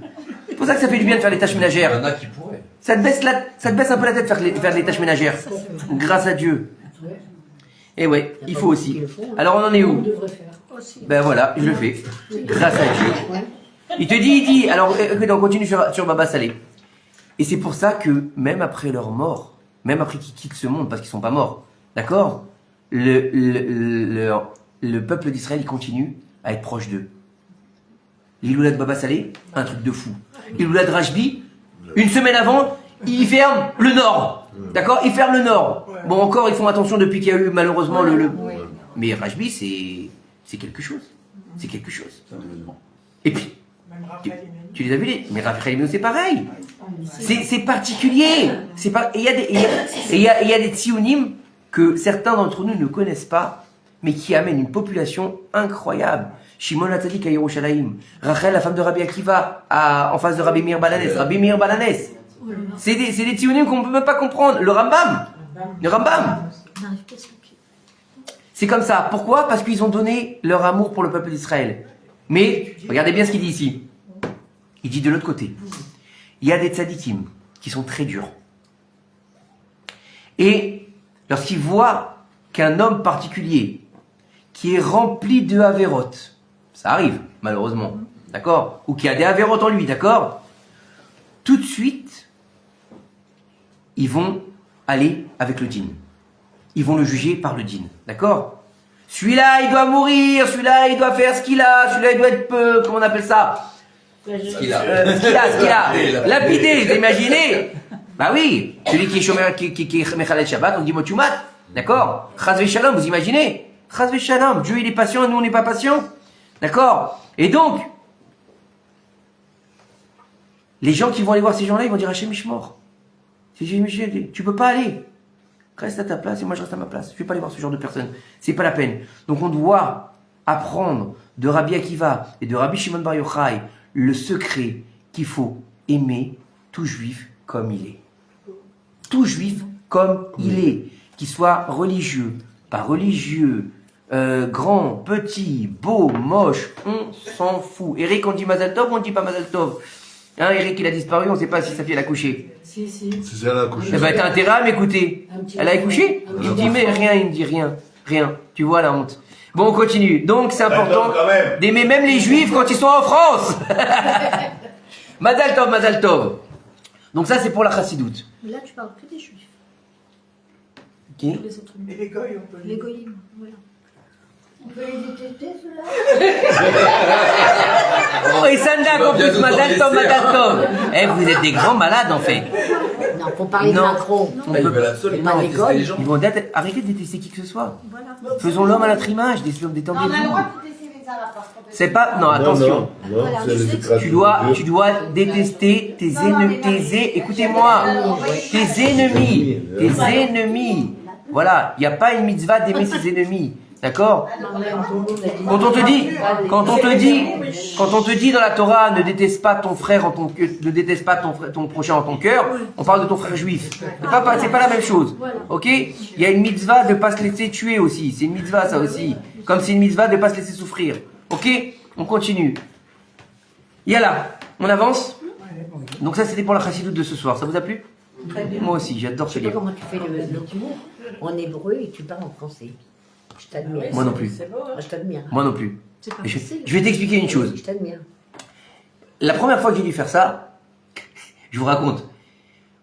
C'est pour ça que ça fait du bien de faire les tâches ménagères. Il y en a qui pourraient. Ça te baisse un peu la tête de faire les tâches ménagères. Grâce à Dieu. Et ouais, il faut aussi. Alors on en est où? Ben voilà, je le fais. Grâce à Dieu. Il dit, alors on continue sur Baba Salé. Et c'est pour ça que même après leur mort, même après qu'ils quittent ce monde, parce qu'ils sont pas morts, d'accord? Le peuple d'Israël, il continue à être proche d'eux. L'Iloula de Baba Salé, un truc de fou. L'Iloula de Rajbi, une semaine avant, ils ferment le nord. D'accord? Ils ferment le nord. Bon, encore, ils font attention depuis qu'il y a eu malheureusement le... Mais Rajbi, c'est quelque chose. C'est quelque chose. Et puis, tu les as vus, mais Raphaël, c'est pareil. C'est particulier. Et il y a des tsiounim que certains d'entre nous ne connaissent pas, mais qui amènent une population incroyable. Shimon Hatzadik à Yerushalayim, Rachel, la femme de Rabbi Akiva, en face de Rabbi Meir Balanes. Rabbi Meir Balanes. C'est des tsiounim qu'on ne peut même pas comprendre. Le Rambam. C'est comme ça. Pourquoi? Parce qu'ils ont donné leur amour pour le peuple d'Israël. Mais, regardez bien ce qu'il dit ici. Il dit de l'autre côté, il y a des tzadikim qui sont très durs. Et lorsqu'ils voient qu'un homme particulier qui est rempli de avérotes, ça arrive, malheureusement, d'accord? Ou qui a des avérotes en lui, d'accord? Tout de suite, ils vont aller avec le djinn. Ils vont le juger par le djinn, d'accord? Celui-là, il doit mourir, celui-là, il doit faire ce qu'il a, celui-là, il doit être, comment on appelle ça? Ce qu'il a. Lapidé, vous imaginez? Bah oui, celui qui est chômeur, qui est Mechalet Shabbat, on dit Motumat, d'accord? Chazve Shalom, vous imaginez? Chazve Shalom, Dieu il est patient, nous on n'est pas patient, d'accord? Et donc, les gens qui vont aller voir ces gens-là, ils vont dire Hachem Ishmor. Tu peux pas aller. Reste à ta place et moi je reste à ma place. Je vais pas aller voir ce genre de personnes. C'est pas la peine. Donc on doit apprendre de Rabbi Akiva et de Rabbi Shimon Bar Yochai le secret qu'il faut aimer tout juif comme il est. tout juif comme il est, qu'il soit religieux, pas religieux, grand, petit, beau, moche, on s'en fout. Eric, on dit Mazal Tov ou on dit pas Mazal Tov? Hein, Eric, il a disparu, on sait pas si sa fille elle a couché. Si. C'est elle a accouché. Eh ben, t'as intérêt à m'écouter. Elle a accouché? Il me dit, mais rien, il me dit rien. Rien. Tu vois la honte. Bon, on continue. Donc, c'est important d'aimer même les juifs quand ils sont en France. Mazal Tov, Mazal Tov. Donc ça, c'est pour la chassidoute. Mais là, tu parles que des juifs. Ok. Les autres. Et les goïs, on peut Les goïms, voilà. On peut les détester, ceux-là. Oh, et Sanda, en plus, Mazal Tov, Mazal Tov. Eh, vous êtes des grands malades, en fait. Non, faut parler de Non. Macron. On Ils peut- veulent absolument Pas les détester les gens. Ils vont arrêter de détester qui que ce soit. Voilà. Faisons l'homme à notre image, Non, on a le détendez-vous. droit de détester les Arabes, par contre. C'est pas, non, attention. Non, c'est les écrases Tu de dois Dieu. détester tes ennemis, écoutez-moi, tes ennemis. Voilà, il n'y a pas une mitzvah d'aimer ses ennemis. D'accord? Quand on te dit dans la Torah, ne déteste pas ton frère ne déteste pas ton prochain en ton cœur, on parle de ton frère juif. C'est pas la même chose. Ok? Il y a une mitzvah de ne pas se laisser tuer aussi. C'est une mitzvah, ça aussi. Comme c'est une mitzvah de ne pas se laisser souffrir. Ok? On continue. Yalla, on avance? Donc ça, c'était pour la chassidoute de ce soir. Ça vous a plu? Moi aussi, j'adore ce Je sais pas livre. comment tu fais le tour en hébreu et tu parles en français. Je t'admire. Moi non plus. Moi, je t'admire. Moi non plus. C'est pas Et je facile. vais t'expliquer une chose. Je t'admire. La première fois que j'ai dû faire ça, je vous raconte.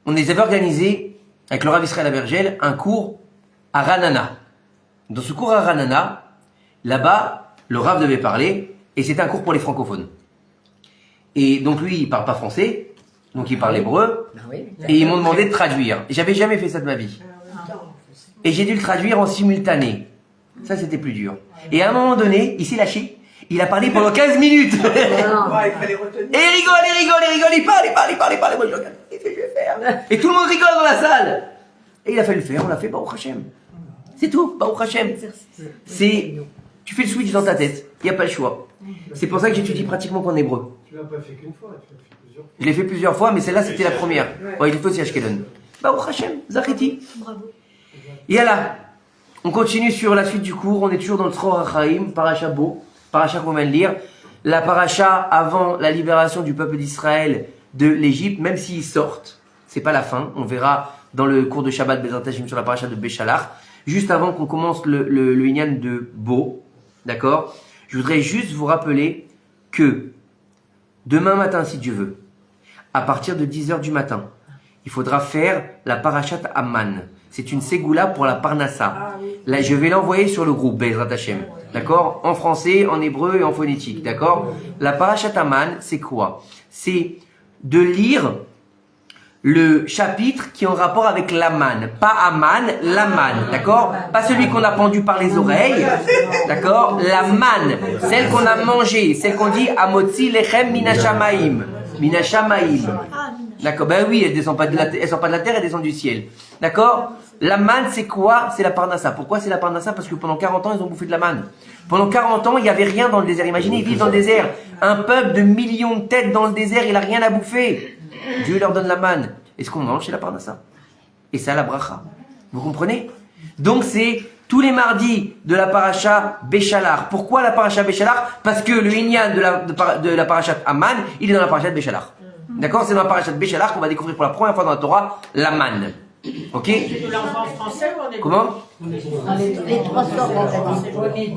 On les avait organisés avec le Rav Israël Abergel un cours à Ranana. Dans ce cours à Ranana, là-bas, le Rav devait parler et c'était un cours pour les francophones. Et donc lui, il parle pas français, donc il parle hébreu Ben oui. et ils m'ont demandé de traduire. Et j'avais jamais fait ça de ma vie. Et j'ai dû le traduire en simultané. Ça, c'était plus dur. Et à un moment donné, il s'est lâché. Il a parlé pendant 15 minutes. Non. Ouais, il fallait retenir. Et il rigole, il parle. Moi, je regarde, qu'est-ce que je vais faire? Et tout le monde rigole dans la salle. Et il a fallu le faire, on l'a fait, Baruch Hashem. C'est tout, Baruch Hashem. Tu fais le switch dans ta tête, il n'y a pas le choix. C'est pour ça que j'étudie pratiquement qu'en hébreu. Tu l'as pas fait qu'une fois, tu l'as fait plusieurs fois. Je l'ai fait plusieurs fois, mais celle-là, c'était la première. Ouais, il est aussi à Ashkelon. Baruch Hashem, Zachiti. Bravo. Et là, on continue sur la suite du cours, on est toujours dans le Tzror HaChaim, Paracha Bo, Paracha qu'on vient de lire. La Paracha avant la libération du peuple d'Israël de l'Égypte, même s'ils sortent, c'est pas la fin, on verra dans le cours de Shabbat Bezrat Hashem sur la Paracha de Béchalach, juste avant qu'on commence le Inyan de Bo, d'accord? Je voudrais juste vous rappeler que demain matin, si Dieu veut, à partir de 10h du matin, il faudra faire la Parashat Amman. C'est une ségoula pour la Parnassa. Là, je vais l'envoyer sur le groupe Bezrat Hashem. D'accord? En français, en hébreu et en phonétique. D'accord? La Parashat Amman, c'est quoi? C'est de lire le chapitre qui est en rapport avec l'Aman. Pas Aman, l'Aman. D'accord? Pas celui qu'on a pendu par les oreilles. D'accord? L'Aman. Celle qu'on a mangée. Celle qu'on dit Amotzi Lechem Minashamaim. Minashamaim. Ah, Mina. D'accord, ben oui, elle descend pas de la terre, elle descend du ciel. D'accord? La manne, c'est quoi? C'est la parnassa. Pourquoi c'est la parnassa? Parce que pendant 40 ans, ils ont bouffé de la manne. Pendant 40 ans, il n'y avait rien dans le désert. Imaginez, ils vivent dans le désert. Un peuple de millions de têtes dans le désert, il n'a rien à bouffer. Dieu leur donne la manne. Et ce qu'on mange, c'est la parnassa. Et ça, la bracha. Vous comprenez? Donc c'est tous les mardis de la paracha Béchalach. Pourquoi la paracha Béchalach? Parce que le Inyan de la paracha Amman, il est dans la paracha Béchalach. D'accord? C'est dans la paracha Béchalach qu'on va découvrir pour la première fois dans la Torah la manne. Ok? Tu l'envoies en français ou en hébreu? Comment? Les trois sortes, on a dit.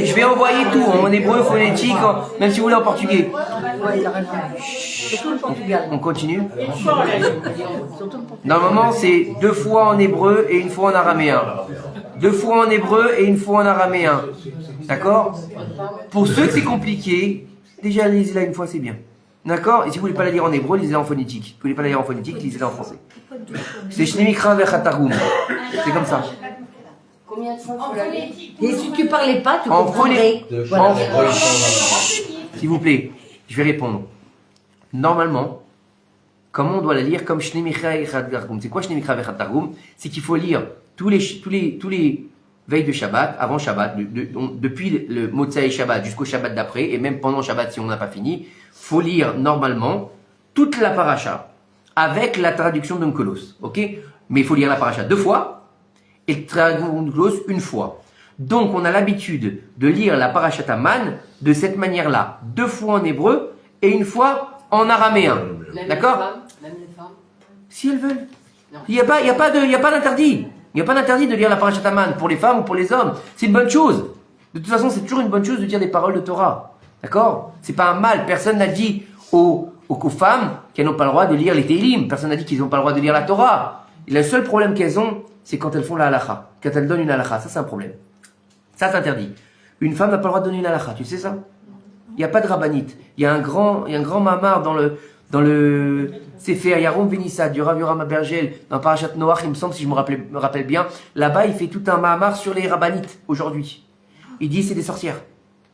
Je vais envoyer tout en hébreu, phonétique, même si vous voulez en portugais. Ouais, il a raison. Surtout le Portugal. On continue? Une fois, on l'a dit. Surtout le Portugal. Normalement, c'est 2 fois en hébreu et 1 fois en araméen. 2 fois en hébreu et 1 fois en araméen. D'accord? Pour ceux que c'est compliqué, déjà lisez-la une fois, c'est bien. D'accord? Et si vous voulez pas la lire en hébreu, lisez-la en phonétique. Si vous voulez pas la lire en phonétique, lisez-la en français. C'est Shnemikra Vechatagum. C'est comme ça. Combien de fois En faut la lire? phonétique. Et si tu parlais pas, tu En comprendrais. De Voilà. S'il vous plaît, je vais répondre. Normalement, comment on doit la lire? Comme Shnemikra Vechatagum. C'est quoi Shnemikra Vechatagum? C'est qu'il faut lire tous les veilles de Shabbat, avant Shabbat, depuis le Motsai Shabbat jusqu'au Shabbat d'après, et même pendant Shabbat si on n'a pas fini, faut lire normalement toute la paracha avec la traduction d'Onkelos. Ok? Mais il faut lire la paracha 2 fois et le Tragoulos une fois. Donc on a l'habitude de lire la parachat Aman de cette manière-là, 2 fois en hébreu et une fois en araméen. D'accord? Même les femmes. Si elles veulent. Il n'y a pas d'interdit. Il n'y a pas d'interdit de lire la parachat Aman pour les femmes ou pour les hommes. C'est une bonne chose. De toute façon, c'est toujours une bonne chose de dire des paroles de Torah. D'accord? C'est pas un mal. Personne n'a dit aux femmes qu'elles n'ont pas le droit de lire les Tehillim. Personne n'a dit qu'ils n'ont pas le droit de lire la Torah. Et le seul problème qu'elles ont, c'est quand elles font la halakha. Quand elles donnent une halakha. Ça, c'est un problème. Ça, c'est interdit. Une femme n'a pas le droit de donner une halakha. Tu sais ça? Il n'y a pas de rabbinite. Il y a un grand mamar dans le Sefer Yarom Venissa du Rav Yoram Abergel dans Parashat Noach, il me semble, si je me rappelle bien. Là-bas, il fait tout un mamar sur les rabbinites aujourd'hui. Il dit c'est des sorcières.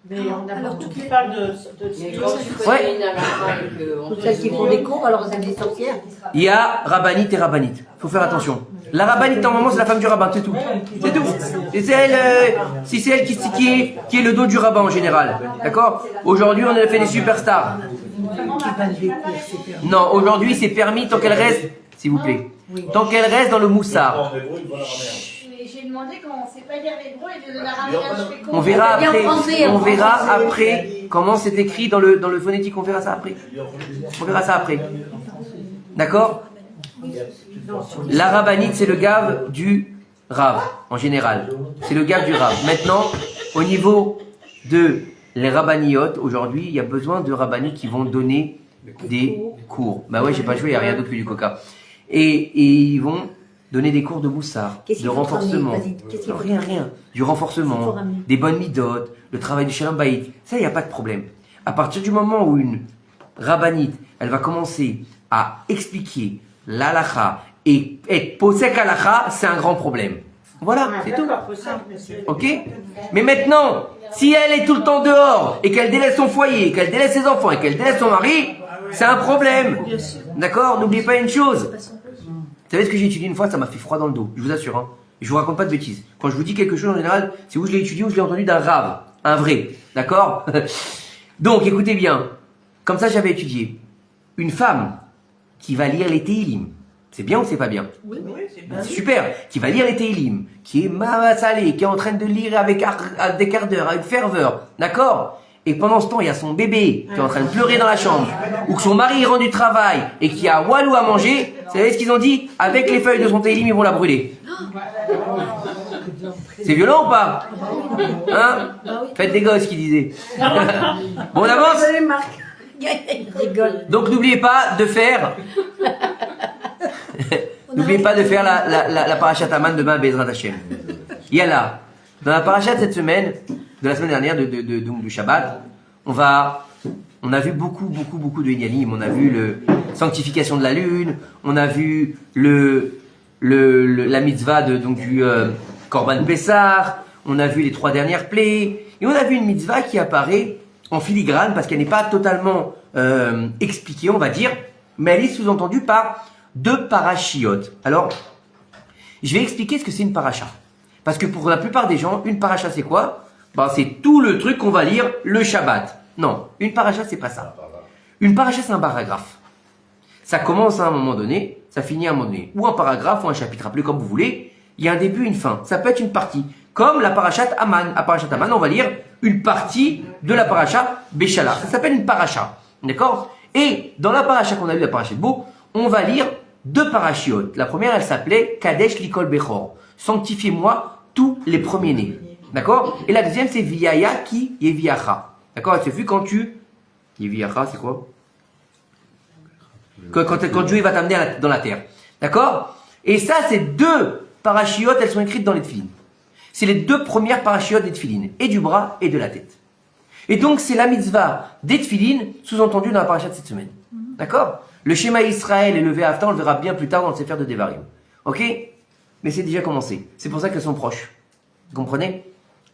Mais on a Alors, beaucoup toutes qui les- parlent de Mais quand tu Ouais. connais une halakha et qu'on Toutes te celles qui dit, font des cours, alors c'est des sorcières. Il y a rabbinite et rabbinite. Faut faire attention. La rabbinite, normalement, c'est la femme du rabbin, c'est tout. C'est tout. Et c'est elle, si c'est elle qui est le dos du rabbin en général. D'accord? Aujourd'hui, on a fait des superstars. Non, aujourd'hui, c'est permis tant qu'elle reste, s'il vous plaît, tant qu'elle reste dans le moussard. J'ai demandé comment on sait pas lire l'hébreu et de l'araméen, je fais comment? On verra Bien après, français, en on verra français. après comment c'est écrit dans le phonétique. On verra ça après. On verra ça après. D'accord? La rabbinite, c'est le gave du Rav, en général. C'est le gave du Rav. Maintenant, au niveau de les rabbiniotes, aujourd'hui, il y a besoin de rabbinites qui vont donner des cours. Bah ouais, j'ai pas joué, il n'y a rien d'autre que du coca. Et ils vont donner des cours de moussard, Qu'est-ce de qu'il faut renforcement. ramener? Vas-y, qu'est-ce qu'il faut Rien. Du Qu'est-ce qu'il faut renforcement, ramener? des bonnes midotes, le travail du shalom bayit. Ça, il n'y a pas de problème. À partir du moment où une rabbinite, elle va commencer à expliquer l'halakha et être posek halakha, c'est un grand problème. Voilà, c'est tout. Ok? Mais maintenant, si elle est tout le temps dehors et qu'elle délaisse son foyer, qu'elle délaisse ses enfants et qu'elle délaisse son mari, c'est un problème. D'accord? N'oubliez pas une chose. Vous savez ce que j'ai étudié une fois, ça m'a fait froid dans le dos, je vous assure. Hein. Je vous raconte pas de bêtises. Quand je vous dis quelque chose en général, c'est où je l'ai étudié ou je l'ai entendu d'un rave, un vrai. D'accord? Donc écoutez bien, comme ça j'avais étudié. Une femme qui va lire les Tehillim, c'est bien ou c'est pas bien? C'est super, qui va lire les Tehillim, qui est salé, qui est en train de lire avec des quarts d'heure, avec ferveur, d'accord? Et pendant ce temps, il y a son bébé qui est en train de pleurer dans la chambre, ou que son mari rentre du travail et qui a walou à manger. Vous savez ce qu'ils ont dit? Avec les feuilles de son Tehillim, ils vont la brûler. C'est violent ou pas? Hein? Faites des gosses, qui disaient. Bon, on avance? Il rigole. Donc n'oubliez pas de faire. N'oubliez pas de faire la parachat Aman demain, Bezrat Hashem. Yalla. Dans la parachat de cette semaine, de la semaine dernière, du Shabbat, on a vu beaucoup de Inyanim. On a vu la sanctification de la lune, on a vu la mitzvah du Korban Pessah, on a vu les 3 dernières plaies, et on a vu une mitzvah qui apparaît en filigrane parce qu'elle n'est pas totalement expliquée, on va dire, mais elle est sous-entendue par 2 parachiotes. Alors, je vais expliquer ce que c'est une paracha. Parce que pour la plupart des gens, une paracha c'est quoi? C'est tout le truc qu'on va lire le Shabbat. Non, une paracha c'est pas ça. Une paracha c'est un paragraphe. Ça commence à un moment donné, ça finit à un moment donné. Ou un paragraphe ou un chapitre, appelez comme vous voulez. Il y a un début et une fin. Ça peut être une partie. Comme la parachat Aman. À parachat Aman, on va lire une partie de la paracha Béchala. Ça s'appelle une paracha. D'accord? Et dans la paracha qu'on a lu, la paracha de Bo, on va lire 2 parachiotes. La première, elle s'appelait Kadesh Likol Bechor. Sanctifiez-moi tous les premiers-nés. D'accord? Et la deuxième, c'est Viaya ki Yeviacha. D'accord? C'est vu quand tu... Yeviacha, c'est quoi? Quand Dieu va t'amener dans la terre. D'accord? Et ça, ces 2 parachiotes, elles sont écrites dans les tefilines. C'est les 2 premières parachiotes des tefilines. Et du bras et de la tête. Et donc, c'est la mitzvah des tefilines, sous-entendue dans la paracha de cette semaine. D'accord? Le schéma Israël et le Ve'afta, on le verra bien plus tard dans le Sefer de Devarim. Ok? Mais c'est déjà commencé. C'est pour ça qu'elles sont proches. Vous comprenez?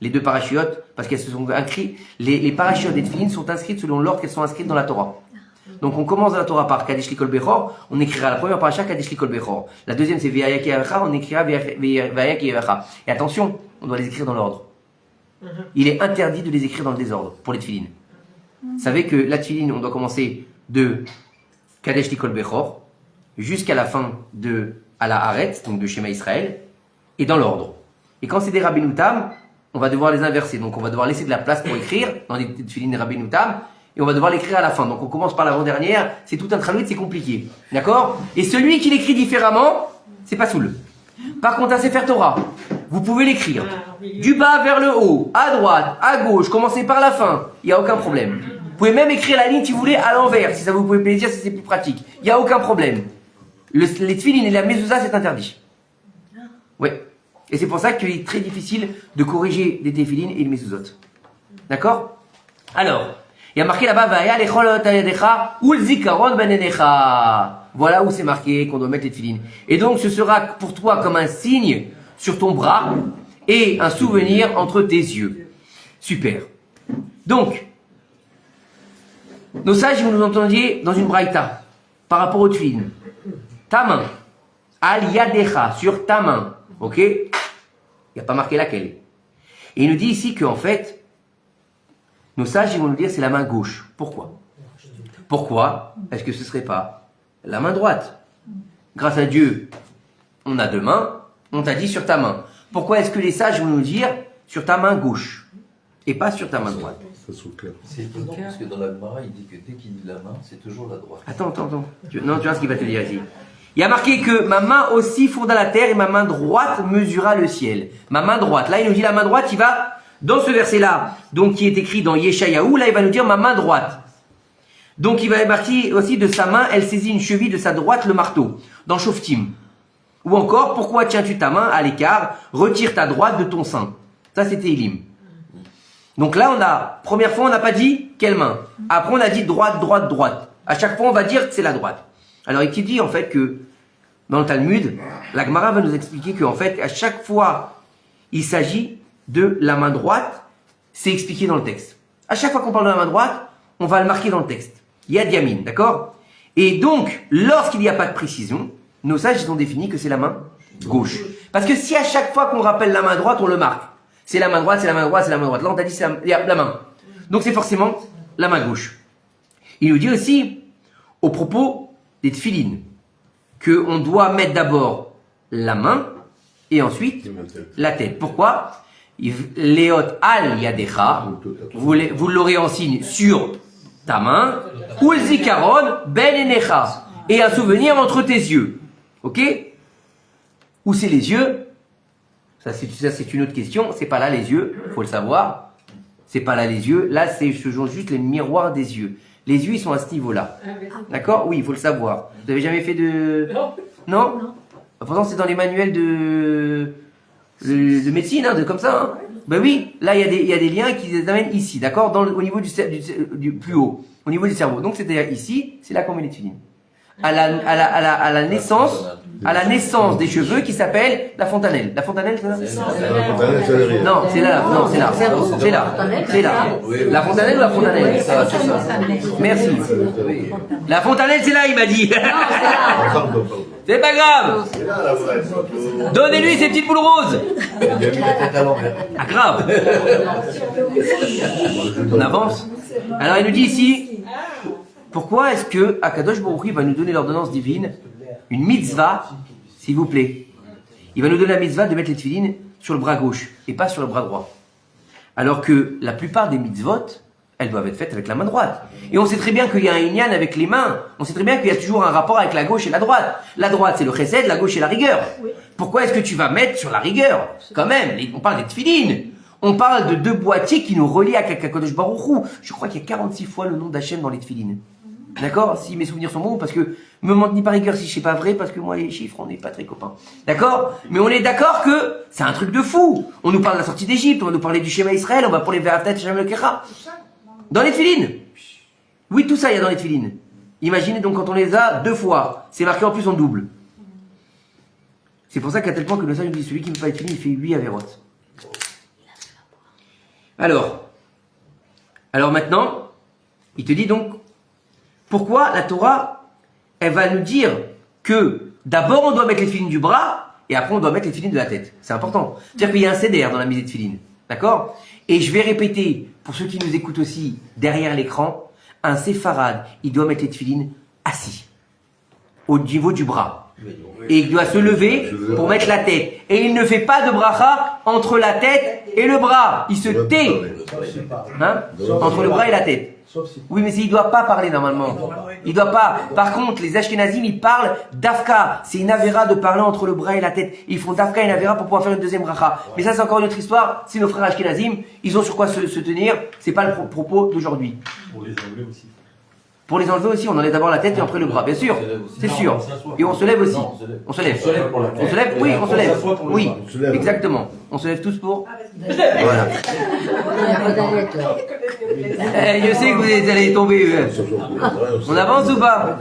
Les 2 parachiotes, parce qu'elles se sont inscrites, les parachiotes des tefilines sont inscrites selon l'ordre qu'elles sont inscrites dans la Torah. Donc on commence dans la Torah par Kadesh Likol Bechor, on écrira la première paracha Kadesh Likol Bechor. La deuxième c'est Ve'aya ki Yevacha, on écrira Ve'aya ki Yevacha. Et attention, on doit les écrire dans l'ordre. Il est interdit de les écrire dans le désordre pour les tefilines. Vous savez que la tefiline, on doit commencer de Kadesh Likol Bechor jusqu'à la fin de à la Haaretz, donc de Shema Israël, et dans l'ordre. Et quand c'est des Rabbeinu Tam, on va devoir les inverser. Donc on va devoir laisser de la place pour écrire dans les Tefilin Rabbeinu Tam, et on va devoir l'écrire à la fin. Donc on commence par l'avant-dernière, c'est tout un tralouit, c'est compliqué. D'accord? Et celui qui l'écrit différemment, c'est pas soul. Par contre, un Sefer Torah, vous pouvez l'écrire du bas vers le haut, à droite, à gauche, commencez par la fin, il n'y a aucun problème. Vous pouvez même écrire la ligne si vous voulez à l'envers, si ça vous fait plaisir, si c'est plus pratique. Il n'y a aucun problème. Les tefilin et la mezouza, c'est interdit. Oui. Et c'est pour ça qu'il est très difficile de corriger des tefilin et les mezuzot. D'accord? Alors, il y a marqué là-bas, Vaya lecholot ayadecha ul zikaron benenecha. Voilà où c'est marqué qu'on doit mettre les tefilin. Et donc, ce sera pour toi comme un signe sur ton bras et un souvenir entre tes yeux. Super. Donc, nos sages, vous nous entendiez dans une braïta, par rapport au tefilin. Ta main, al yadecha, sur ta main, ok? Il n'y a pas marqué laquelle. Et il nous dit ici qu'en fait, nos sages, ils vont nous dire c'est la main gauche. Pourquoi? Pourquoi est-ce que ce ne serait pas la main droite? Grâce à Dieu, on a deux mains, on t'a dit sur ta main. Pourquoi est-ce que les sages vont nous dire sur ta main gauche et pas sur ta main droite? Ça soit clair. C'est étonnant parce que dans la Gemara, il dit que dès qu'il dit la main, c'est toujours la droite. Attends. Non, tu vois ce qu'il va te dire ici. Il y a marqué que ma main aussi fonda la terre et ma main droite mesura le ciel. Ma main droite. Là, il nous dit la main droite, il va, dans ce verset-là, donc qui est écrit dans Yeshayahu, là, il va nous dire ma main droite. Donc, il va marquer aussi de sa main, elle saisit une cheville de sa droite, le marteau, dans Shoftim. Ou encore, pourquoi tiens-tu ta main à l'écart, retire ta droite de ton sein. Ça, c'était Elim. Donc là, première fois, on n'a pas dit quelle main. Après, on a dit droite. À chaque fois, on va dire que c'est la droite. Alors, il dit en fait que, dans le Talmud, la Gemara va nous expliquer qu'en fait, à chaque fois, il s'agit de la main droite, c'est expliqué dans le texte. À chaque fois qu'on parle de la main droite, on va le marquer dans le texte. Yad Yamin, d'accord? Et donc, lorsqu'il n'y a pas de précision, nos sages, ils ont défini que c'est la main gauche. Parce que si à chaque fois qu'on rappelle la main droite, on le marque. C'est la main droite, c'est la main droite, c'est la main droite. Là, on t'a dit c'est la main. Donc, c'est forcément la main gauche. Il nous dit aussi, au propos des tefilin, qu'on doit mettre d'abord la main et ensuite la tête. Pourquoi? Léot al yadecha, vous l'aurez en signe sur ta main, ou le zikaron ben enecha, et un souvenir entre tes yeux. Ok? Où c'est les yeux? Ça c'est une autre question. C'est pas là les yeux, faut le savoir. C'est pas là les yeux. Là, ce sont juste les miroirs des yeux. Les yeux, ils sont à ce niveau-là. D'accord? Oui, il faut le savoir. Vous avez jamais fait de... Non? Pourtant, c'est dans les manuels de médecine, hein, comme ça. Hein. Ben oui, là, il y a des liens qui les amènent ici, d'accord? Au niveau du plus haut, au niveau du cerveau. Donc, c'est-à-dire ici, c'est là qu'on met les tefilin. À la naissance des cheveux qui s'appelle la fontanelle. La fontanelle, c'est ça? Non, c'est là. Non, c'est là. C'est là. La fontanelle ou la fontanelle? C'est ça. Merci. La fontanelle, c'est là, il m'a dit. C'est pas grave. Donnez-lui ces petites boules roses. Il a mis la tête à l'envers. Ah, grave. On avance. Alors, il nous dit ici, pourquoi est-ce que Akadosh Baruch Hu va nous donner l'ordonnance divine, une mitzvah, s'il vous plaît? Il va nous donner la mitzvah de mettre les tefilin sur le bras gauche et pas sur le bras droit. Alors que la plupart des mitzvot, elles doivent être faites avec la main droite. Et on sait très bien qu'il y a un inyan avec les mains. On sait très bien qu'il y a toujours un rapport avec la gauche et la droite. La droite, c'est le chesed, la gauche, c'est la rigueur. Pourquoi est-ce que tu vas mettre sur la rigueur? Quand même, on parle des tefilin. On parle de deux boîtiers qui nous relient à Kadosh Baruch Hu. Je crois qu'il y a 46 fois le nom d'Hachem dans les tefilin. D'accord? Si mes souvenirs sont bons, parce que me mente ni par rigueur si c'est pas vrai, parce que moi les chiffres on n'est pas très copains. D'accord? Mais on est d'accord que c'est un truc de fou. On nous parle de la sortie d'Égypte, on va nous parler du schéma Israël, on va parler de Ve'ahavta Hashem Elokecha. Dans les tefilin. Oui, tout ça il y a dans les tefilin. Imaginez donc quand on les a deux fois, c'est marqué en plus en double. C'est pour ça qu'à tel point que le sage nous dit celui qui ne fait pas les tefilin, il fait 8 avérotes. Alors maintenant, il te dit donc pourquoi la Torah, elle va nous dire que d'abord on doit mettre les tefilin du bras et après on doit mettre les tefilin de la tête. C'est important. C'est-à-dire qu'il y a un CDR dans la mise des tefilin. D'accord? Et je vais répéter, pour ceux qui nous écoutent aussi derrière l'écran, un séfarade, il doit mettre les tefilin assis, au niveau du bras. Et il doit se lever pour mettre la tête. Et il ne fait pas de bracha entre la tête et le bras. Il se tait. Hein? Entre le bras et la tête. Oui, mais il ne doit pas parler normalement. Il ne doit pas. Par contre, les Ashkenazim, ils parlent d'Afka. C'est une avéra de parler entre le bras et la tête. Ils font d'Afka et une avéra pour pouvoir faire une deuxième bracha. Mais ça, c'est encore une autre histoire. C'est nos frères Ashkenazim. Ils ont sur quoi se tenir. C'est pas le propos d'aujourd'hui. Pour les enlever aussi. Pour les enlever aussi, on enlève d'abord la tête et après le bras, bien sûr. C'est sûr. Et on se lève aussi. On se lève. On se lève, oui, on se lève. Oui, exactement. On se lève tous pour. Voilà. Je sais que vous allez tomber. On avance ou pas?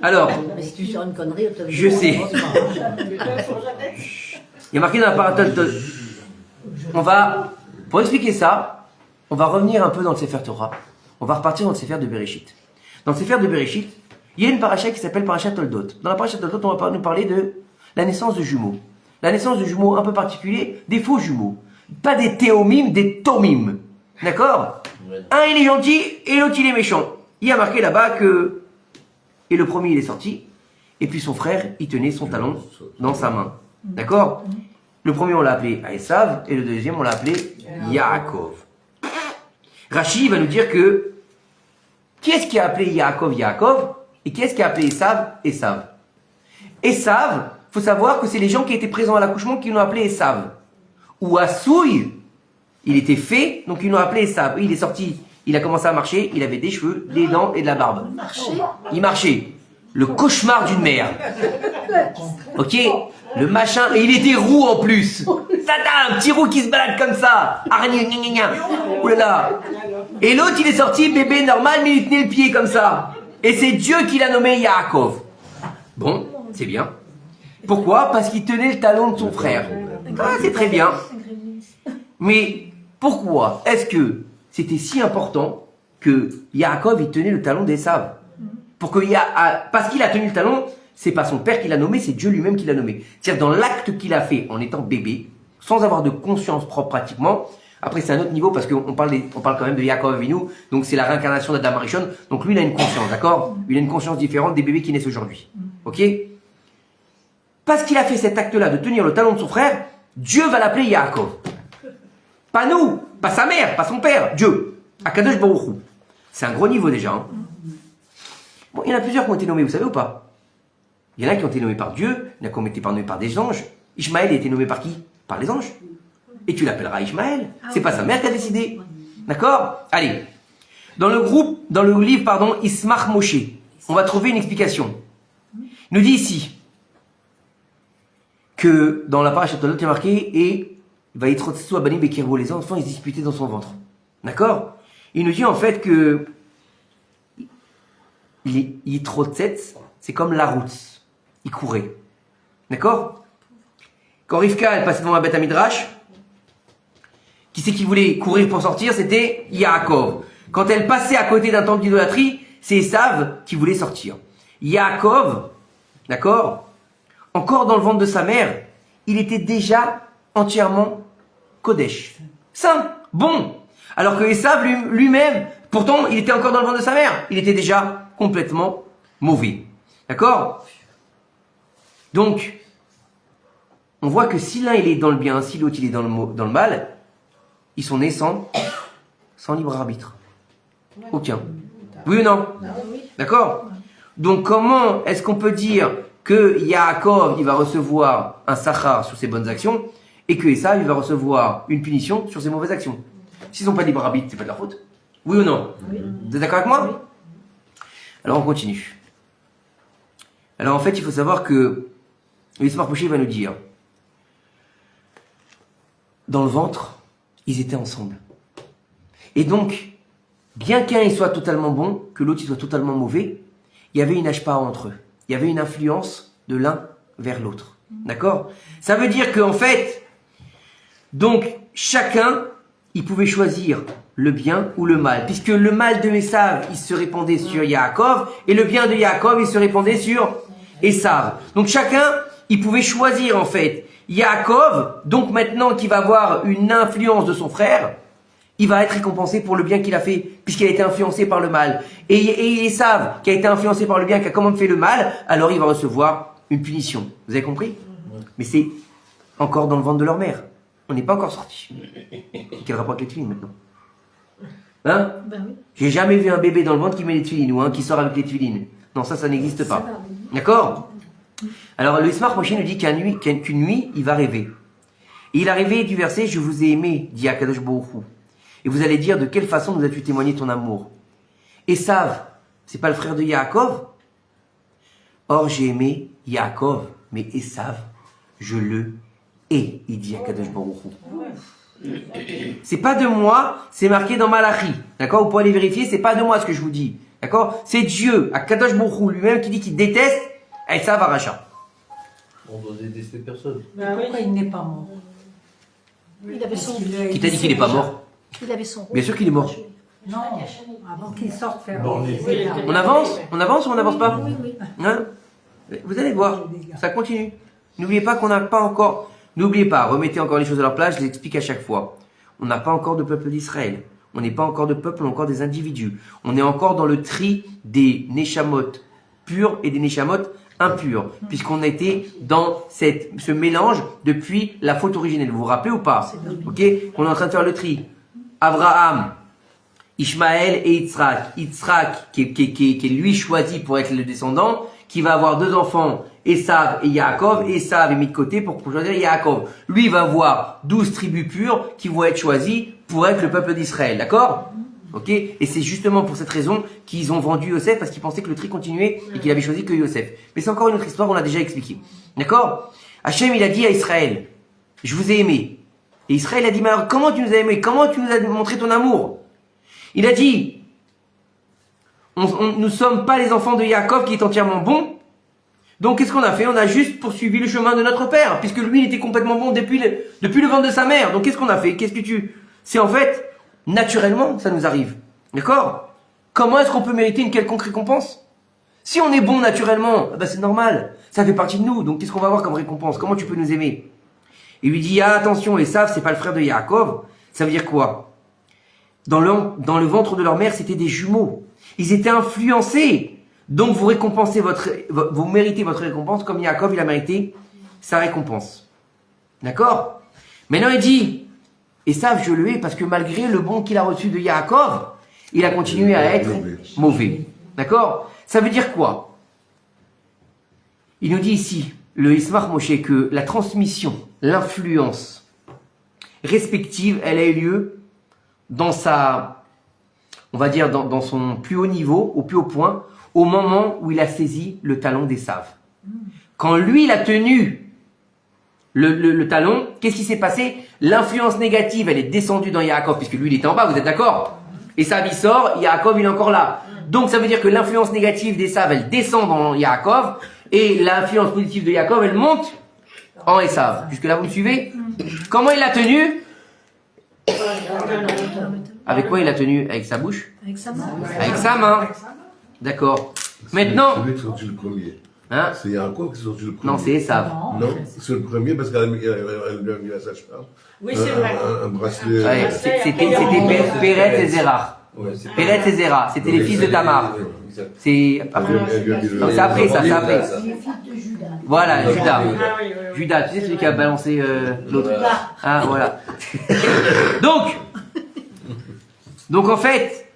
Alors, Mais si tu sors une connerie, on te je sais. Il y a marqué dans la Paratot. On va, pour expliquer ça, on va revenir un peu dans le Sefer Torah. On va repartir dans le Sefer de Bereshit. Dans le Sefer de Bereshit, il y a une paracha qui s'appelle Parashat Toldot. Dans la Parashat Toldot, on va nous parler de la naissance de jumeaux. La naissance de jumeaux un peu particulier, des faux jumeaux. Pas des théomimes, des tomim. D'accord? Un il est gentil et l'autre il est méchant. Il y a marqué là-bas que... Et le premier il est sorti, et puis son frère, il tenait son talon dans sa main. D'accord? Le premier on l'a appelé Esav, et le deuxième on l'a appelé Yaakov. Rashi va nous dire que qui est-ce qui a appelé Yaakov Yaakov et qui est-ce qui a appelé Esav Esav? Esav, faut savoir que c'est les gens qui étaient présents à l'accouchement qui l'ont appelé Esav. Ou Assouï, il était fait, donc ils l'ont appelé Esav. Il est sorti, il a commencé à marcher, il avait des cheveux, des dents et de la barbe. Il marchait. Le cauchemar d'une mère. Ok? Le machin, et il était roux en plus. Tata, un petit roux qui se balade comme ça. Araignée, gna gna gna. Oulala. Et l'autre, il est sorti, bébé normal, mais il tenait le pied comme ça. Et c'est Dieu qui l'a nommé Yaakov. Bon, c'est bien. Pourquoi? Parce qu'il tenait le talon de son frère. Ah, c'est très bien. Mais pourquoi est-ce que c'était si important que Yaakov, il tenait le talon d'Esav? Parce qu'il a tenu le talon, c'est pas son père qui l'a nommé, c'est Dieu lui-même qui l'a nommé. C'est-à-dire dans l'acte qu'il a fait en étant bébé, sans avoir de conscience propre pratiquement. Après, c'est un autre niveau parce qu'on parle quand même de Yaakov Avinu, donc c'est la réincarnation d'Adam Arishon. Donc lui, il a une conscience, d'accord? Il a une conscience différente des bébés qui naissent aujourd'hui. Ok? Parce qu'il a fait cet acte-là de tenir le talon de son frère, Dieu va l'appeler Yaakov. Pas nous, pas sa mère, pas son père, Dieu. Akadosh Baruch Hu. C'est un gros niveau déjà. Hein. Bon, il y en a plusieurs qui ont été nommés, vous savez ou pas? Il y en a qui ont été nommés par Dieu, il y en a qui ont été nommés par des anges. Ishmaël a été nommé par qui? Par les anges. Et tu l'appelleras Ishmaël. C'est pas sa mère qui a décidé. D'accord? Allez. Dans le livre, Ismach Moshe, on va trouver une explication. Il nous dit ici que dans la parashat Toldot, il est marqué et va y trotser à Bani Bekirbo, les enfants ils se disputaient dans son ventre. D'accord? Il nous dit en fait que il trotsait, c'est comme la route. Il courait. D'accord? Quand Rivka elle passait devant la bête à Midrash, qui c'est qui voulait courir pour sortir? C'était Yaakov. Quand elle passait à côté d'un temple d'idolâtrie, c'est Esav qui voulait sortir. Yaakov, d'accord? Encore dans le ventre de sa mère, il était déjà entièrement Kodesh. Saint, bon. Alors que Esav lui-même, pourtant, il était encore dans le ventre de sa mère. Il était déjà complètement mauvais. D'accord? Donc, on voit que si l'un il est dans le bien, si l'autre il est dans le mal, ils sont nés sans libre arbitre. Aucun. Oui ou non? D'accord? Donc comment est-ce qu'on peut dire que Yaakov il va recevoir un sachar sur ses bonnes actions et que Esav il va recevoir une punition sur ses mauvaises actions? S'ils n'ont pas de libre arbitre, c'est pas de leur faute. Oui ou non? Oui. Vous êtes d'accord avec moi? Oui. Alors on continue. Alors en fait il faut savoir que l'histoire Moshe va nous dire dans le ventre ils étaient ensemble. Et donc, bien qu'un il soit totalement bon, que l'autre il soit totalement mauvais, il y avait une hashpa entre eux. Il y avait une influence de l'un vers l'autre. D'accord? Ça veut dire qu'en fait, donc, chacun, il pouvait choisir le bien ou le mal. Puisque le mal de Esav, il se répandait sur Yaakov, et le bien de Yaakov, il se répandait sur Esav. Donc chacun, il pouvait choisir en fait. Yaakov, donc maintenant qu'il va avoir une influence de son frère, il va être récompensé pour le bien qu'il a fait, puisqu'il a été influencé par le mal. Et Esav, qui a été influencé par le bien, qui a quand même fait le mal, alors il va recevoir une punition. Vous avez compris? Mais c'est encore dans le ventre de leur mère. On n'est pas encore sorti. Quel rapport avec les tefilines maintenant? Hein? Ben oui. J'ai jamais vu un bébé dans le ventre qui met les tefilines ou un qui sort avec les tefilines. Non, ça n'existe pas. D'accord? Alors, le Ismar Moshe nous dit qu'une nuit, il va rêver. Et il a rêvé du verset « Je vous ai aimé », dit Akadosh Baruch Hu. Et vous allez dire « De quelle façon nous as-tu témoigné ton amour ?» Esav, c'est pas le frère de Yaakov? Or, j'ai aimé Yaakov, mais Esav, je le hais, il dit Akadosh Baruch Hu. C'est pas de moi, c'est marqué dans Malachi. D'accord? Vous pouvez aller vérifier, c'est pas de moi ce que je vous dis. D'accord? C'est Dieu, Akadosh Baruch Hu lui-même qui dit qu'il déteste Esav Aracha. On doit détester personne. Pourquoi il n'est pas mort? Il avait son, Qui t'a dit qu'il n'est pas mort? il avait son rôle. Bien sûr qu'il est mort. Non, avant qu'il sorte faire. On avance? On avance ou on n'avance pas? Oui, oui. Hein? Vous allez voir, ça continue. N'oubliez pas qu'on n'a pas encore... N'oubliez pas, remettez encore les choses à leur place, je les explique à chaque fois. On n'a pas encore de peuple d'Israël. On n'est pas encore de peuple, on est encore des individus. On est encore dans le tri des Neshamot purs et des Neshamot impurs, puisqu'on a été dans ce mélange depuis la faute originelle. Vous vous rappelez ou pas? Ok? On est en train de faire le tri. Abraham, Ishmaël et Yitzhak. Yitzhak, qui est lui choisi pour être le descendant, qui va avoir deux enfants, Esav et Yaakov. Esav est mis de côté pour choisir Yaakov. Lui va avoir 12 tribus pures qui vont être choisies pour être le peuple d'Israël. D'accord? Ok? Et c'est justement pour cette raison qu'ils ont vendu Yosef, parce qu'ils pensaient que le tri continuait et qu'il avait choisi que Yosef. Mais c'est encore une autre histoire, on l'a déjà expliqué. D'accord? Hachem, il a dit à Israël, je vous ai aimé. Et Israël a dit, mais alors comment tu nous as aimé? Comment tu nous as montré ton amour? Il a dit, nous ne sommes pas les enfants de Yaakov qui est entièrement bon. Donc qu'est-ce qu'on a fait? On a juste poursuivi le chemin de notre père, puisque lui il était complètement bon depuis le ventre de sa mère. Donc qu'est-ce qu'on a fait? C'est en fait, naturellement, ça nous arrive. D'accord? Comment est-ce qu'on peut mériter une quelconque récompense? Si on est bon naturellement, ben c'est normal. Ça fait partie de nous. Donc qu'est-ce qu'on va avoir comme récompense? Comment tu peux nous aimer? Il lui dit, ah, attention, Esav, c'est pas le frère de Yaakov. Ça veut dire quoi? Dans le ventre de leur mère, c'était des jumeaux. Ils étaient influencés. Donc vous méritez votre récompense comme Yaakov, il a mérité sa récompense. D'accord? Maintenant il dit, Esav, je le hais parce que malgré le bon qu'il a reçu de Yaakov, il a continué à être mauvais. D'accord? Ça veut dire quoi? Il nous dit ici, le Ismar Moshe, que la transmission, l'influence respective, elle a eu lieu dans on va dire dans son plus haut niveau, au plus haut point, au moment où il a saisi le talon d'Esav. Quand lui, il a tenu le talon, qu'est-ce qui s'est passé? L'influence négative, elle est descendue dans Yaakov, puisque lui, il était en bas, vous êtes d'accord? Esav, il sort, Yaakov, il est encore là. Donc, ça veut dire que l'influence négative d'Esav, elle descend dans Yaakov, et l'influence positive de Yaakov, elle monte en Esav. Jusque-là, vous me suivez? Comment il l'a tenu? Avec quoi il l'a tenu? Avec sa bouche? Avec sa main. Avec sa main. D'accord. Maintenant... C'est lui qui est sorti le premier. Hein? C'est Yaakov qui est sorti le premier. Non, c'est Esav. Non, c'est le premier parce qu'elle lui a mis à sa cheval. Oui, c'est vrai. Un bracelet. Ouais, c'était Péret et Zérah. Ouais, c'est Péret et Zérah, c'était les fils de Tamar. C'est après. Elle lui a mis le- Non, c'est après ça, c'est après. Les filles de Judas. Voilà, Judas. Ah oui, oui, oui. Judas, tu sais celui qui a balancé l'autre. Ah, voilà. Donc en fait,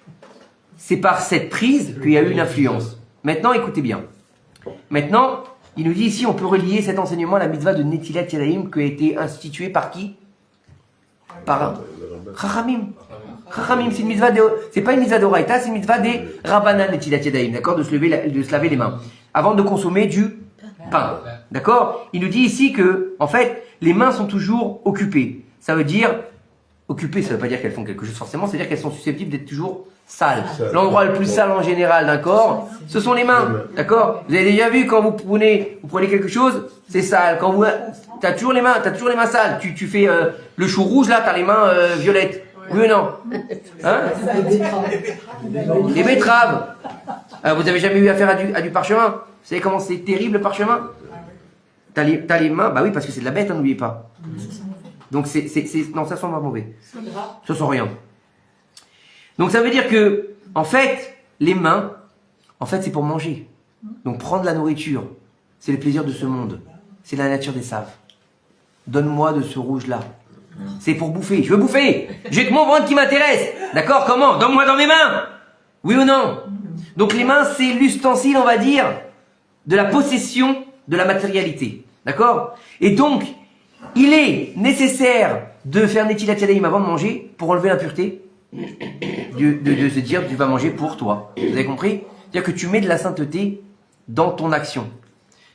c'est par cette prise qu'il y a eu une influence. Maintenant, écoutez bien. Maintenant, il nous dit ici, on peut relier cet enseignement à la mitzvah de Netilat Yadayim qui a été instituée par qui? Par Chachamim. Chachamim, c'est une mitzvah c'est pas une mitzvah d'Oraïta, c'est une mitzvah des Rabbanan Netilat Yadayim, d'accord? De se laver les mains. Avant de consommer du pain. D'accord? Il nous dit ici que, en fait, les mains sont toujours occupées. Ça veut dire, occupées, ça veut pas dire qu'elles font quelque chose forcément, ça veut dire qu'elles sont susceptibles d'être toujours sales. L'endroit le plus sale en général d'un corps, ce sont les mains. D'accord? Vous avez déjà vu quand vous prenez quelque chose, c'est sale. Quand t'as toujours les mains sales. Tu fais le chou rouge là, t'as les mains violettes. Oui ou non? Hein? Les betteraves. Vous avez jamais eu affaire à du parchemin? Vous savez comment c'est terrible le parchemin? T'as les mains, bah oui, parce que c'est de la bête, hein, n'oubliez pas. Donc non, ça sent pas mauvais. Ça sent rien. Donc ça veut dire que, en fait, les mains, en fait, c'est pour manger. Donc prendre la nourriture. c'est le plaisir de ce monde. C'est la nature des saves. Donne-moi de ce rouge-là. C'est pour bouffer. Je veux bouffer. J'ai que mon ventre qui m'intéresse. D'accord? Comment? Donne-moi dans mes mains. Oui ou non? Donc les mains, c'est l'ustensile, on va dire, de la possession de la matérialité. D'accord? Et donc, il est nécessaire de faire Netilat Yadayim avant de manger pour enlever l'impureté de se dire tu vas manger pour toi. Vous avez compris? C'est-à-dire que tu mets de la sainteté dans ton action.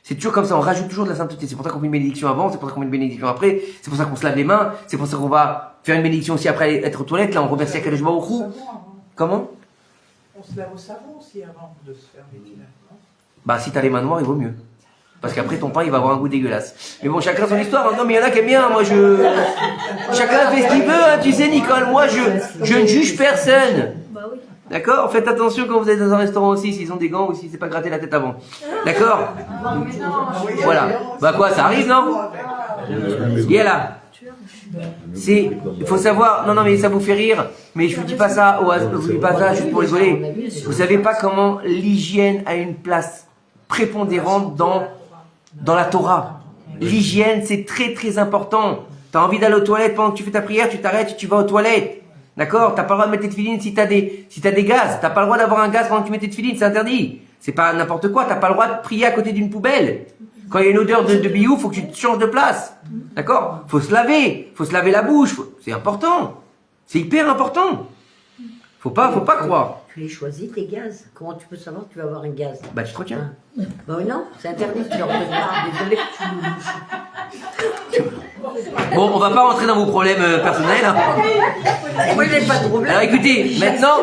C'est toujours comme ça, on rajoute toujours de la sainteté. C'est pour ça qu'on fait une bénédiction avant, c'est pour ça qu'on fait une bénédiction après, c'est pour ça qu'on se lave les mains, c'est pour ça qu'on va faire une bénédiction aussi après être aux toilettes. Là, on remercie Akadosh Baruch Hu. Comment? On se lave au savon aussi avant de se faire métier. Bah, si t'as les mains noires, il vaut mieux. Parce qu'après, ton pain, il va avoir un goût dégueulasse. Mais bon, chacun son histoire. Hein. Non, mais il y en a qui aiment bien. Moi, chacun fait ce qu'il veut, hein. Tu sais, Nicole. Moi, je ne juge personne. D'accord? Faites attention quand vous êtes dans un restaurant aussi, s'ils ont des gants ou si c'est pas gratter la tête avant. D'accord? Voilà. Bah quoi, ça arrive, non? Et là. Il faut savoir, non, mais ça vous fait rire, mais je vous dis pas ça je vous dis pas ça juste pour rigoler. Vous savez pas comment l'hygiène a une place prépondérante dans la Torah. L'hygiène, c'est très très important. T'as envie d'aller aux toilettes pendant que tu fais ta prière, tu t'arrêtes et tu vas aux toilettes. D'accord? T'as pas le droit de mettre tes tefilines si t'as des gaz. T'as pas le droit d'avoir un gaz pendant que tu mets tes tefilines, c'est interdit. C'est pas n'importe quoi, t'as pas le droit de prier à côté d'une poubelle. Quand il y a une odeur de biou, faut que tu te changes de place. D'accord? Faut se laver la bouche. C'est important. C'est hyper important. Faut pas croire. Tu les choisis, tes gaz. Comment tu peux savoir que tu vas avoir un gaz? Bah, tu te retiens. Bah non, c'est interdit, tu leur donnes pas. Désolé. Bon, on va pas rentrer dans vos problèmes personnels. Hein. Oui, mais pas de problème. Alors écoutez, maintenant,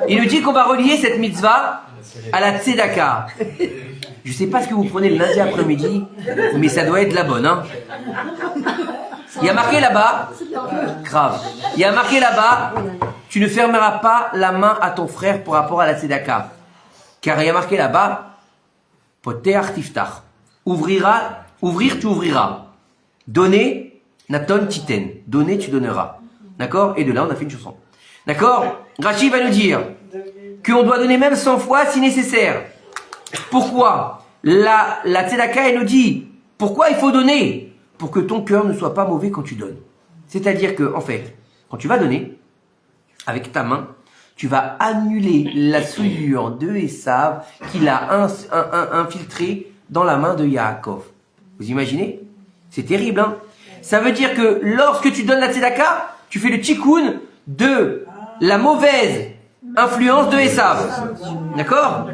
il nous dit qu'on va relier cette mitzvah à la tzedaka. Je sais pas ce que vous prenez le lundi après-midi, mais ça doit être la bonne, hein. Il y a marqué là-bas, grave. Il y a marqué là-bas, tu ne fermeras pas la main à ton frère par rapport à la tzedaka. Car il y a marqué là-bas, poter tiftar. Ouvrir, tu ouvriras. Donner, naton titen. Donner, tu donneras. D'accord? Et de là, on a fait une chanson. D'accord? Rachi va nous dire qu'on doit donner même 100 fois si nécessaire. Pourquoi? La tzedaka, elle nous dit, pourquoi il faut donner? Pour que ton cœur ne soit pas mauvais quand tu donnes. C'est-à-dire que, en fait, quand tu vas donner, avec ta main, tu vas annuler la souillure de Esav qu'il a infiltré dans la main de Yaakov. Vous imaginez? C'est terrible, hein? Ça veut dire que lorsque tu donnes la tzedaka, tu fais le tikkun de la mauvaise influence de Esav. D'accord?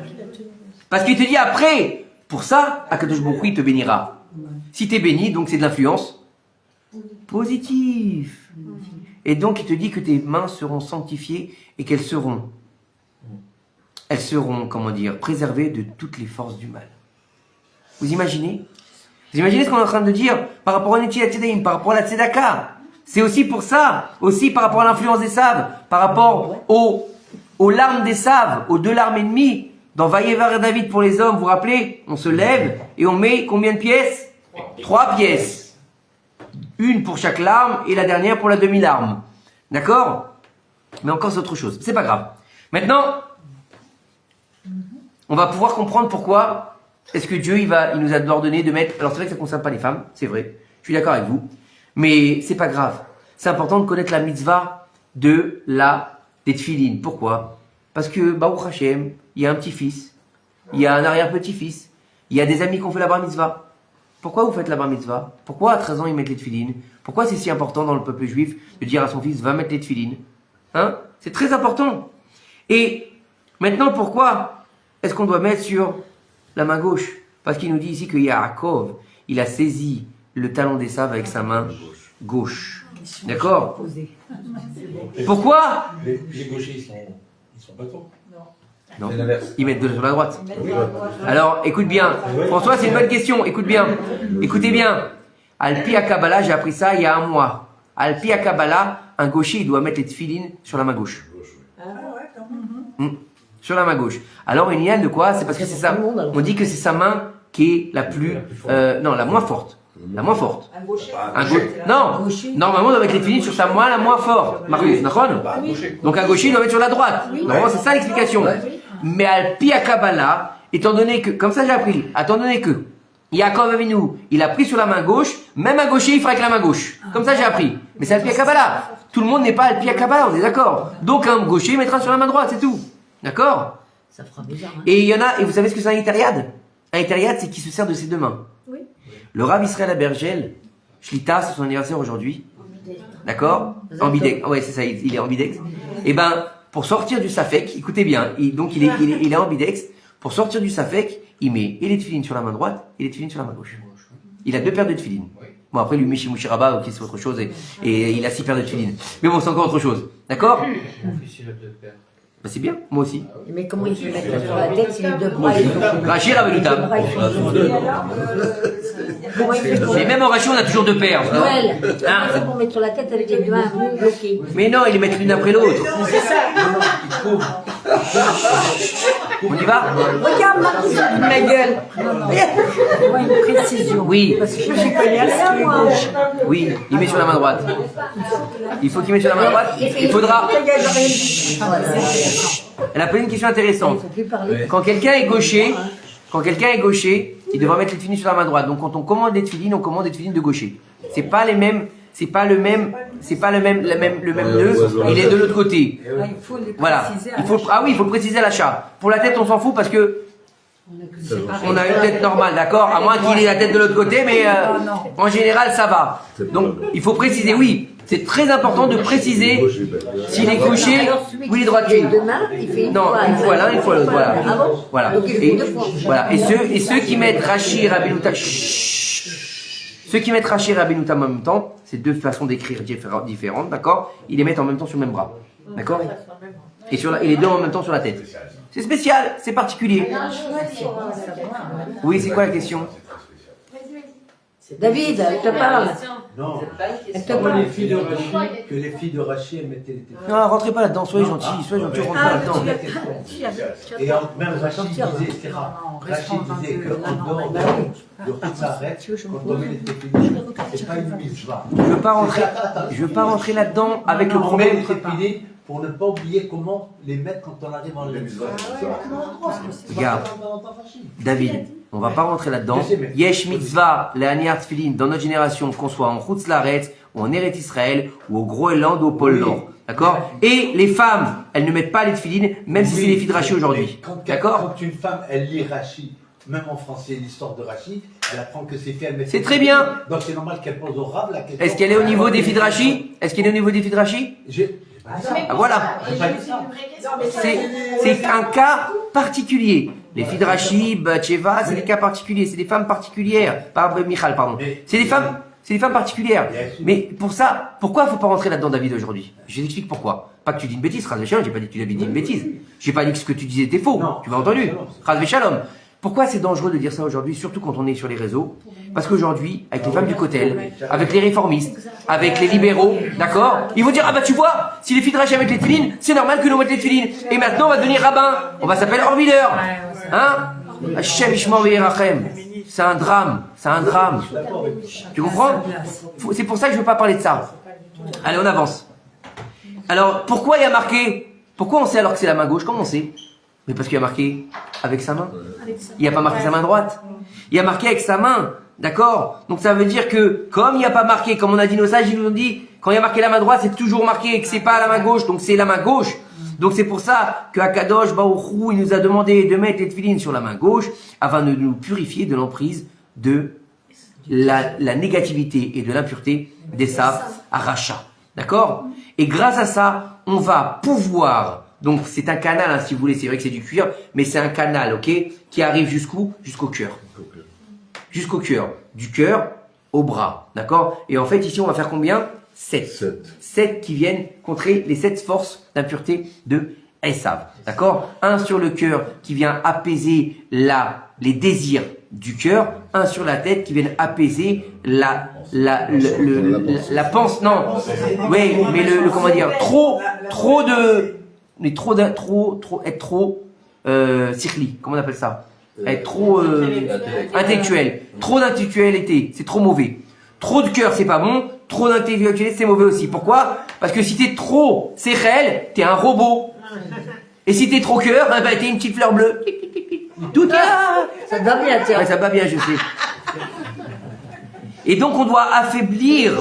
Parce qu'il te dit après, pour ça, Akadosh Baruch Hu, il te bénira. Si tu es béni, donc c'est de l'influence positive. Et donc il te dit que tes mains seront sanctifiées et qu'elles seront, comment dire, préservées de toutes les forces du mal. Vous imaginez? Vous imaginez ce qu'on est en train de dire par rapport à Netilat Yadayim, par rapport à la tzedaka? C'est aussi pour ça, aussi par rapport à l'influence des saves, par rapport aux larmes des saves, aux 2 larmes et demie. Dans Vayevar David pour les hommes, vous vous rappelez, on se lève et on met combien de pièces? 3 pièces. Une pour chaque larme et la dernière pour la demi-larme. D'accord? Mais encore c'est autre chose. C'est pas grave. Maintenant, on va pouvoir comprendre pourquoi est-ce que Dieu il nous a ordonné de mettre... Alors c'est vrai que ça ne concerne pas les femmes, c'est vrai. Je suis d'accord avec vous. Mais c'est pas grave. C'est important de connaître la mitzvah des tefilines. Pourquoi? Parce que Baruch Hashem, il y a un petit-fils, il y a un arrière-petit-fils, il y a des amis qui ont fait la bar mitzvah. Pourquoi vous faites la bar mitzvah? Pourquoi à 13 ans ils mettent les tefilines? Pourquoi c'est si important dans le peuple juif de dire à son fils va mettre les tefilines? Hein? C'est très important. Et maintenant pourquoi est-ce qu'on doit mettre sur la main gauche? Parce qu'il nous dit ici que Yaakov, il a saisi le talon d'Esav avec sa main gauche. D'accord? Pourquoi? Les gauchers, ils sont pas trop. Non, ils mettent sur la droite. Alors, écoute bien. François, c'est une bonne question. Écoute bien. Écoutez bien. Alpi à Kabbalah, j'ai appris ça il y a un mois. Alpi à Kabbalah, un gaucher, il doit mettre les tefilines sur la main gauche. Sur la main gauche. Alors, une liane de quoi? C'est parce que c'est ça. On dit que c'est sa main qui est la plus... non, la moins forte. La moins forte. Un gaucher. Non, normalement on doit mettre les tefilines sur sa main la moins forte. Marius, donc un gaucher il doit mettre sur la droite. Normalement c'est ça l'explication. Mais Alpi à Kabbalah, étant donné que, comme ça j'ai appris, étant donné que Yaakov Avinu, il a pris sur la main gauche, même un gaucher, il fera avec la main gauche. Comme ça, j'ai appris. Mais c'est Al-Pi Kabbalah. Tout le monde n'est pas Al-Pi Kabbalah, on est d'accord. Donc, un gaucher, il mettra sur la main droite, c'est tout. D'accord? Ça fera bizarre. Hein. Et il y en a, et vous savez ce que c'est un Itariad? Un Itariad, c'est qui se sert de ses deux mains. Oui. Le Rav Israël Abergel, Shlita, c'est son anniversaire aujourd'hui. D'accord? Ambidex. Ouais, c'est ça, il est ambidex. Et ben, pour sortir du Safek, écoutez bien, donc il est ambidex. Pour sortir du Safek, il met et les tefilines sur la main droite et les tefilines sur la main gauche. Il a 2 paires de tefilines. Bon, après, lui, Michi Mouchiraba, ok, c'est autre chose, et il a 6 paires de tefilines. Mais bon, c'est encore autre chose. D'accord? Bah, c'est bien, moi aussi. Mais comment il peut mettre sur la tête si les deux bras ils sont... Rachir Abeloutam. Mais même en Rachir, on a toujours 2 paires. Noël, Hein? c'est pour mettre sur la tête avec les mains bloquées. Mais non, ils les mettent l'une après l'autre. C'est ça. On y va? Regarde ma gueule. Il faut une précision. Oui. Parce que j'ai connais assez gauche. Oui, il met sur la main droite. Il faut qu'il mette sur la main droite. Il faudra. Elle a posé une question Il intéressante. faut plus parler. Quand quelqu'un est gaucher, il devra mettre les tefilines sur la main droite. Donc quand on commande des tefilines, on commande des tefilines de gaucher. C'est pas le même nœud. Il est de l'autre côté. Il faut les Voilà. préciser. Il faut le préciser à l'achat. Pour la tête, on s'en fout parce que on a une tête normale, d'accord? À moins qu'il ait la tête de l'autre côté, mais en général, ça va. Donc, il faut préciser, oui. C'est très important de préciser s'il est gaucher ou il est droitier. Demain, il fait Non, une fois l'un, une fois l'autre, voilà. Ah bon? Voilà. Donc, il faut Et, 2 fois. voilà. Et ceux qui mettent Rachir à Benouta, ceux qui mettent Rachir à Benouta en même temps, c'est 2 façons d'écrire différentes, d'accord? Ils les mettent en même temps sur le même bras, d'accord? Et les 2 en même temps sur la tête. C'est spécial, c'est particulier. Oui, c'est quoi la question? David, elle te parle. Non, Elle te comme parle. les filles de Rachid, que les filles de Rachid, elles mettaient les tefilines. Non, rentrez pas là-dedans, soyez gentils, rentrez pas là-dedans. Et même Rachid disait, c'est rare. Rachid disait qu'en dehors de Khutzaret, quand on met les tefilines, c'est pas une mitzvah. Je veux pas rentrer là-dedans avec le On met problème. les tefilines pour ne pas oublier comment les mettre quand on arrive en mitzvah. Regarde, David, on va pas rentrer là-dedans. Je sais, mais- Yesh mitzvah, le Haniar Tfilin, dans notre génération, qu'on soit en Chutz Laaretz, ou en Eretz Israël, ou au Groenland, ou au pôle Nord. D'accord? Et les femmes, elles ne mettent pas les tefilines, même si c'est les filles de Rachid aujourd'hui. D'accord? Quand une femme, elle lit Rachid, même en français, l'histoire de Rachid, elle apprend que ses filles, elles mettent. C'est très bien. Donc c'est normal qu'elle pose au Rav la question. Est-ce qu'elle est au niveau des filles de Rachid? Est-ce qu'elle est au niveau des filles de Rachid? Ah voilà. C'est un cas particulier. Les filles de Rachid, Bathsheba, c'est des cas particuliers. C'est des femmes particulières. Michal, pardon. C'est des femmes particulières. Mais pour ça, pourquoi il ne faut pas rentrer là-dedans, David, aujourd'hui? Je t'explique pourquoi. Pas que tu dis une bêtise, Razvé Shalom, j'ai pas dit que tu avais dit une bêtise. J'ai pas dit que ce que tu disais était faux. Tu m'as entendu? Razvé Shalom. Pourquoi c'est dangereux de dire ça aujourd'hui, surtout quand on est sur les réseaux? Parce qu'aujourd'hui, avec les femmes du Kotel, avec les réformistes, avec les libéraux, d'accord? Ils vont dire, ah bah tu vois, si les filles de Rachid mettent les tefilines, c'est normal que nous mettions les tefilines. Et maintenant, on va devenir rabbin. On va s'appeler Orviller. Hein? Hashem Ishmael Yerachem. C'est un drame. C'est un drame. Tu comprends? C'est pour ça que je veux pas parler de ça. Allez, on avance. Alors, pourquoi il y a marqué? Pourquoi on sait alors que c'est la main gauche? Comment on sait? Mais parce qu'il y a marqué avec sa main. Il n'y a pas marqué sa main droite. Il y a marqué avec sa main. D'accord? Donc ça veut dire que, comme il n'y a pas marqué, comme on a dit nos sages, ils nous ont dit, quand il y a marqué la main droite, c'est toujours marqué que c'est pas la main gauche, donc c'est la main gauche. Donc c'est pour ça que Akadosh Baruch Hu, il nous a demandé de mettre les tefilines sur la main gauche, afin de nous purifier de l'emprise de la négativité et de l'impureté des Sav à Racha. D'accord? Et grâce à ça, on va pouvoir, donc c'est un canal, hein, si vous voulez, c'est vrai que c'est du cuir, mais c'est un canal, ok, qui arrive jusqu'où? Jusqu'au cœur. Jusqu'au cœur. Du cœur au bras. D'accord? Et en fait, ici, on va faire combien? 7. 7 qui viennent contrer les 7 forces d'impureté de Esav. D'accord? Un sur le cœur qui vient apaiser les désirs du cœur. Un sur la tête qui vient apaiser la pensée. Non. Oui, mais comment dire? Être trop circli. Comment on appelle ça? Être trop intellectuel. Trop d'intellectualité, c'est trop mauvais. Trop de cœur, c'est pas bon. Trop d'intellectualité, c'est mauvais aussi. Pourquoi? Parce que si t'es trop séchel, t'es un robot. Et si t'es trop cœur, bah, t'es une petite fleur bleue. Tout est... Ça va bien, tiens. Ouais, ça va bien, je sais. Et donc on doit affaiblir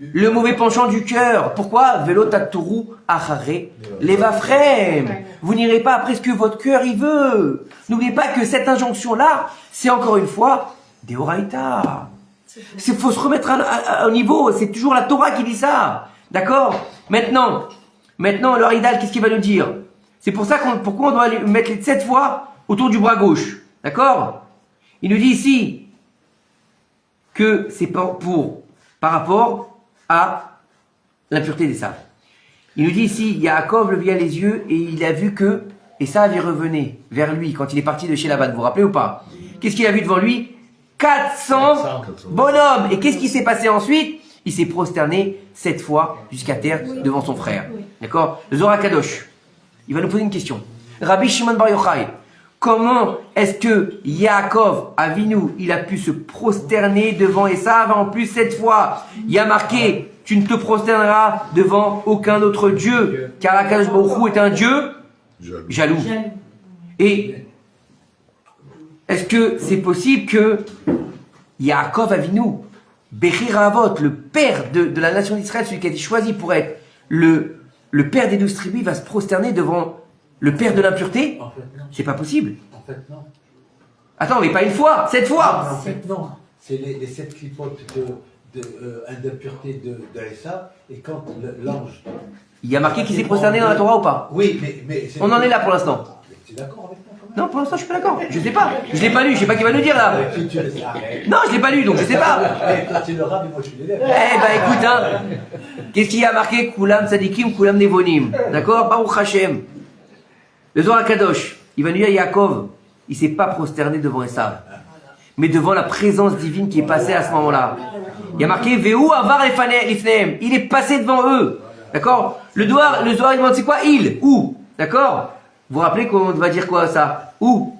le mauvais penchant du cœur. Pourquoi? Velo taturu achare levafrem. Vous n'irez pas après ce que votre cœur y veut. N'oubliez pas que cette injonction-là, c'est encore une fois des oraïta. Il faut se remettre au niveau. C'est toujours la Torah qui dit ça. D'accord? Maintenant, le Haridal, qu'est-ce qu'il va nous dire? C'est pour ça pourquoi on doit mettre les 7 fois autour du bras gauche. D'accord? Il nous dit ici que c'est par rapport à l'impureté des sables. Il nous dit ici, Yaakov levia les yeux et il a vu que Esav y revenait vers lui quand il est parti de chez Laban. Vous vous rappelez ou pas? Qu'est-ce qu'il a vu devant lui? 400 bonhommes. Et qu'est-ce qui s'est passé ensuite? Il s'est prosterné 7 fois jusqu'à terre devant son frère. D'accord? Le Zohar Kadosh, il va nous poser une question. Rabbi Shimon Bar Yochai, comment est-ce que Yaakov Avinu, il a pu se prosterner devant Esav en plus 7 fois? Il y a marqué, tu ne te prosterneras devant aucun autre Dieu, car Akadosh Baruch Hu est un Dieu jaloux. Et est-ce que c'est possible que Yaakov Avinu, Bechir Avot, le père de la nation d'Israël, celui qui a été choisi pour être le père des 12 tribus, va se prosterner devant le père de l'impureté? En fait, non. C'est pas possible. En fait, non. Attends, mais pas une fois, 7 fois. En fait, non. C'est les 7 clipotes d'impureté de Esav, et quand l'ange... Il y a marqué qu'il s'est prosterné dans la Torah ou pas? Oui, mais On en est là pour l'instant. Tu es d'accord avec moi quand même? Non, pour l'instant, je suis pas d'accord. Je sais pas. Je l'ai pas lu. Je sais pas qui va nous dire là. Tu le sais. Arrête. Non, je l'ai pas lu, donc je sais pas. Toi, tu le rabbin, moi, je suis l'élève. Eh ben, écoute, hein. Qu'est-ce qu'il y a marqué? Kulam tzadikim, kulam nevonim. D'accord? Baruch Hashem. Le Zohar Kadosh, il va nous dire Yaakov, il s'est pas prosterné devant Esav, mais devant la présence divine qui est passée à ce moment-là. Il y a marqué Veu avar lifnehem. Il est passé devant eux. D'accord? Le Zohar, il demande c'est quoi? Il. Où? D'accord? Vous vous rappelez qu'on va dire quoi ça? Où?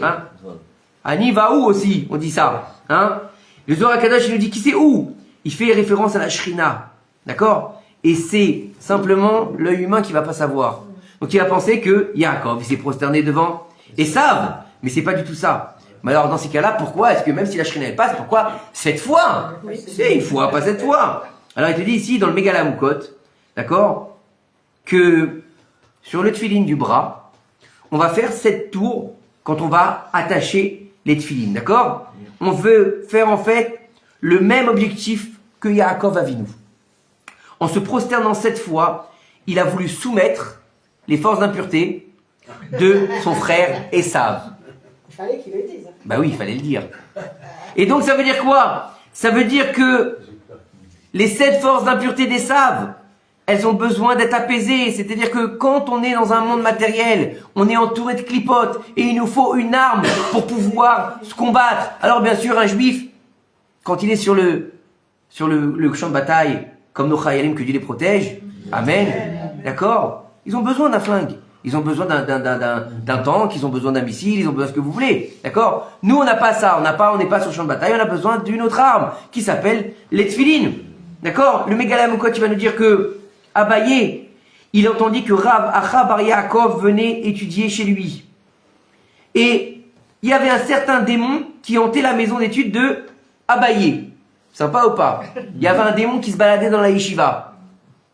Hein? Ani va où aussi? On dit ça. Hein? Le Zohar Kadosh, il nous dit qui c'est où? Il fait référence à la Shrina. D'accord? Et c'est simplement l'œil humain qui va pas savoir. Donc il va penser que Yaakov, il s'est prosterné devant Esav. Mais c'est pas du tout ça. Mais alors dans ces cas-là, pourquoi est-ce que même si la Shrina elle passe, pourquoi 7 fois? C'est une fois, pas 7 fois. Alors il te dit ici dans le Megala Mukot, d'accord, que sur le tefillin du bras, on va faire 7 tours quand on va attacher les tefillin, d'accord? On veut faire en fait le même objectif que Yaakov Avinu. En se prosternant 7 fois, il a voulu soumettre les forces d'impureté de son frère Esav. Il fallait qu'il le dise. Bah oui, il fallait le dire. Et donc ça veut dire quoi? Ça veut dire que les 7 forces d'impureté d'Esav, elles ont besoin d'être apaisées. C'est-à-dire que quand on est dans un monde matériel, on est entouré de clipotes et il nous faut une arme pour pouvoir se combattre. Alors bien sûr, un juif, quand il est sur le champ de bataille, comme nos chayalim, que Dieu les protège, amen, d'accord? Ils ont besoin d'un flingue. Ils ont besoin d'un tank, ils ont besoin d'un missile, ils ont besoin de ce que vous voulez. D'accord? Nous, on n'a pas ça. On n'est pas sur le champ de bataille, on a besoin d'une autre arme qui s'appelle les tefillin. D'accord? Le Megala Mukot, il va nous dire que Abaye, il entendit que Rav Acha Bar Yaakov venait étudier chez lui. Et il y avait un certain démon qui hantait la maison d'études de Abaye. Sympa ou pas? Il y avait un démon qui se baladait dans la yeshiva.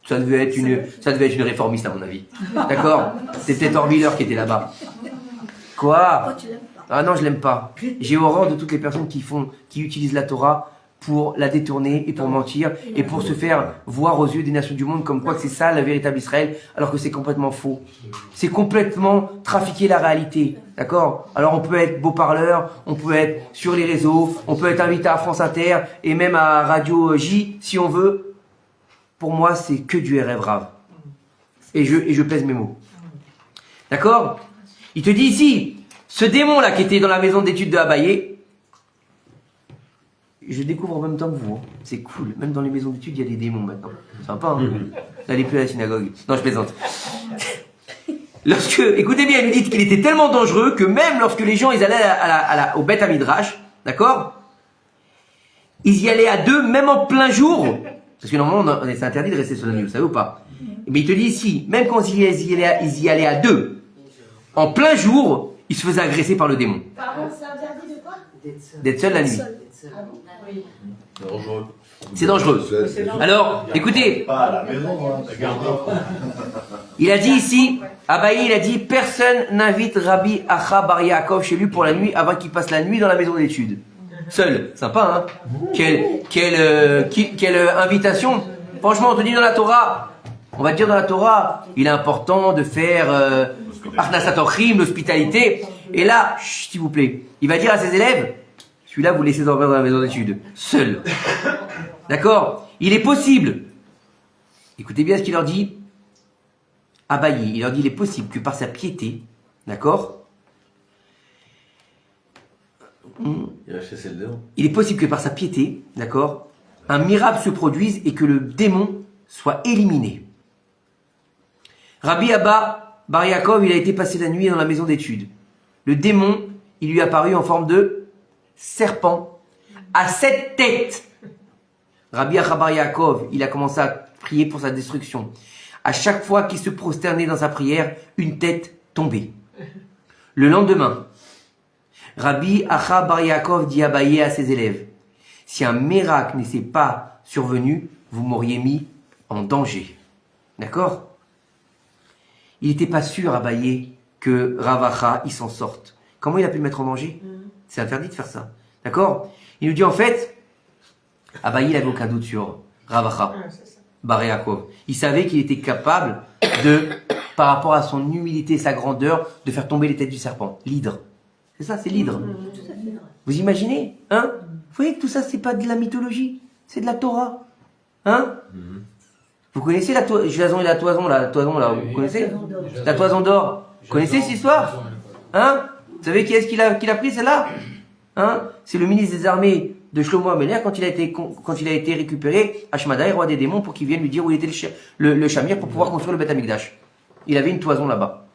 Ça devait être une réformiste à mon avis. D'accord? C'était Orviller qui était là-bas. Quoi? Ah non, je l'aime pas. J'ai horreur de toutes les personnes qui utilisent la Torah pour la détourner et pour mentir et pour se faire voir aux yeux des nations du monde comme quoi que c'est ça la véritable Israël, alors que c'est complètement faux. C'est complètement trafiquer la réalité. D'accord? Alors on peut être beau parleur, on peut être sur les réseaux, on peut être invité à France Inter et même à Radio J si on veut. Pour moi, c'est que du rêve rave. Et je pèse mes mots. D'accord? Il te dit ici, ce démon-là qui était dans la maison d'études de Abaye, je découvre en même temps que vous. Hein. C'est cool. Même dans les maisons d'études, il y a des démons maintenant. Sympa, hein? N'allez plus à la synagogue. Non, je plaisante. Écoutez bien, il nous dit qu'il était tellement dangereux que même lorsque les gens ils allaient au Beth Midrash, d'accord? Ils y allaient à 2, même en plein jour. Parce que normalement, c'est interdit de rester sur la nuit, vous savez ou pas? Mais il te dit ici, même quand ils y allaient à 2, en plein jour, ils se faisaient agresser par le démon. Pardon, c'est interdit de quoi? d'être seul la nuit. Dangereux. C'est dangereux. Alors, écoutez, Pas à la maison, hein, regarde. il a dit ici, Abaye, il a dit, personne n'invite Rabbi Acha Bar Yaakov chez lui pour la nuit avant qu'il passe la nuit dans la maison d'études. Seul, sympa, hein? Quelle invitation. Franchement, on te dit dans la Torah, on va te dire dans la Torah, il est important de faire Achnasat Orchim, l'hospitalité. Et là, chut, s'il vous plaît, il va dire à ses élèves, celui-là, vous laissez dormir dans la maison d'études, seul. D'accord? Il est possible, écoutez bien ce qu'il leur dit, Abaye, il leur dit, il est possible que par sa piété, d'accord? Il a chassé le démon. Il est possible que par sa piété, d'accord, un miracle se produise et que le démon soit éliminé. Rabbi Abba Bar Yaakov, il a été passé la nuit dans la maison d'études. Le démon, il lui est apparu en forme de serpent à 7 têtes. Rabbi Abba Bar Yaakov, il a commencé à prier pour sa destruction. À chaque fois qu'il se prosternait dans sa prière, une tête tombait. Le lendemain, Rabbi Acha Bar Yaakov dit Abaye à ses élèves, si un miracle n'était pas survenu, vous m'auriez mis en danger. D'accord? Il n'était pas sûr, Abaye, que Rav Acha, il s'en sorte. Comment il a pu le mettre en danger? C'est interdit de faire ça. D'accord? Il nous dit en fait, Abaye, il n'avait aucun doute sur Rav Acha Bar Yaakov. Il savait qu'il était capable de, par rapport à son humilité et sa grandeur, de faire tomber les têtes du serpent. L'hydre. C'est ça, c'est l'hydre. Vous imaginez, hein? Vous voyez que tout ça, c'est pas de la mythologie, c'est de la Torah, hein? Vous connaissez la toison et la toison là, vous connaissez? La toison d'or. Vous connaissez cette histoire? Hein? Vous savez qui est-ce qui l'a pris celle-là? Hein? C'est le ministre des armées de Shlomo Améler quand il a été récupéré, Ashmadaï, roi des démons, pour qu'il vienne lui dire où il était le Shamir pour pouvoir construire le Beth Amikdash. Il avait une toison là-bas.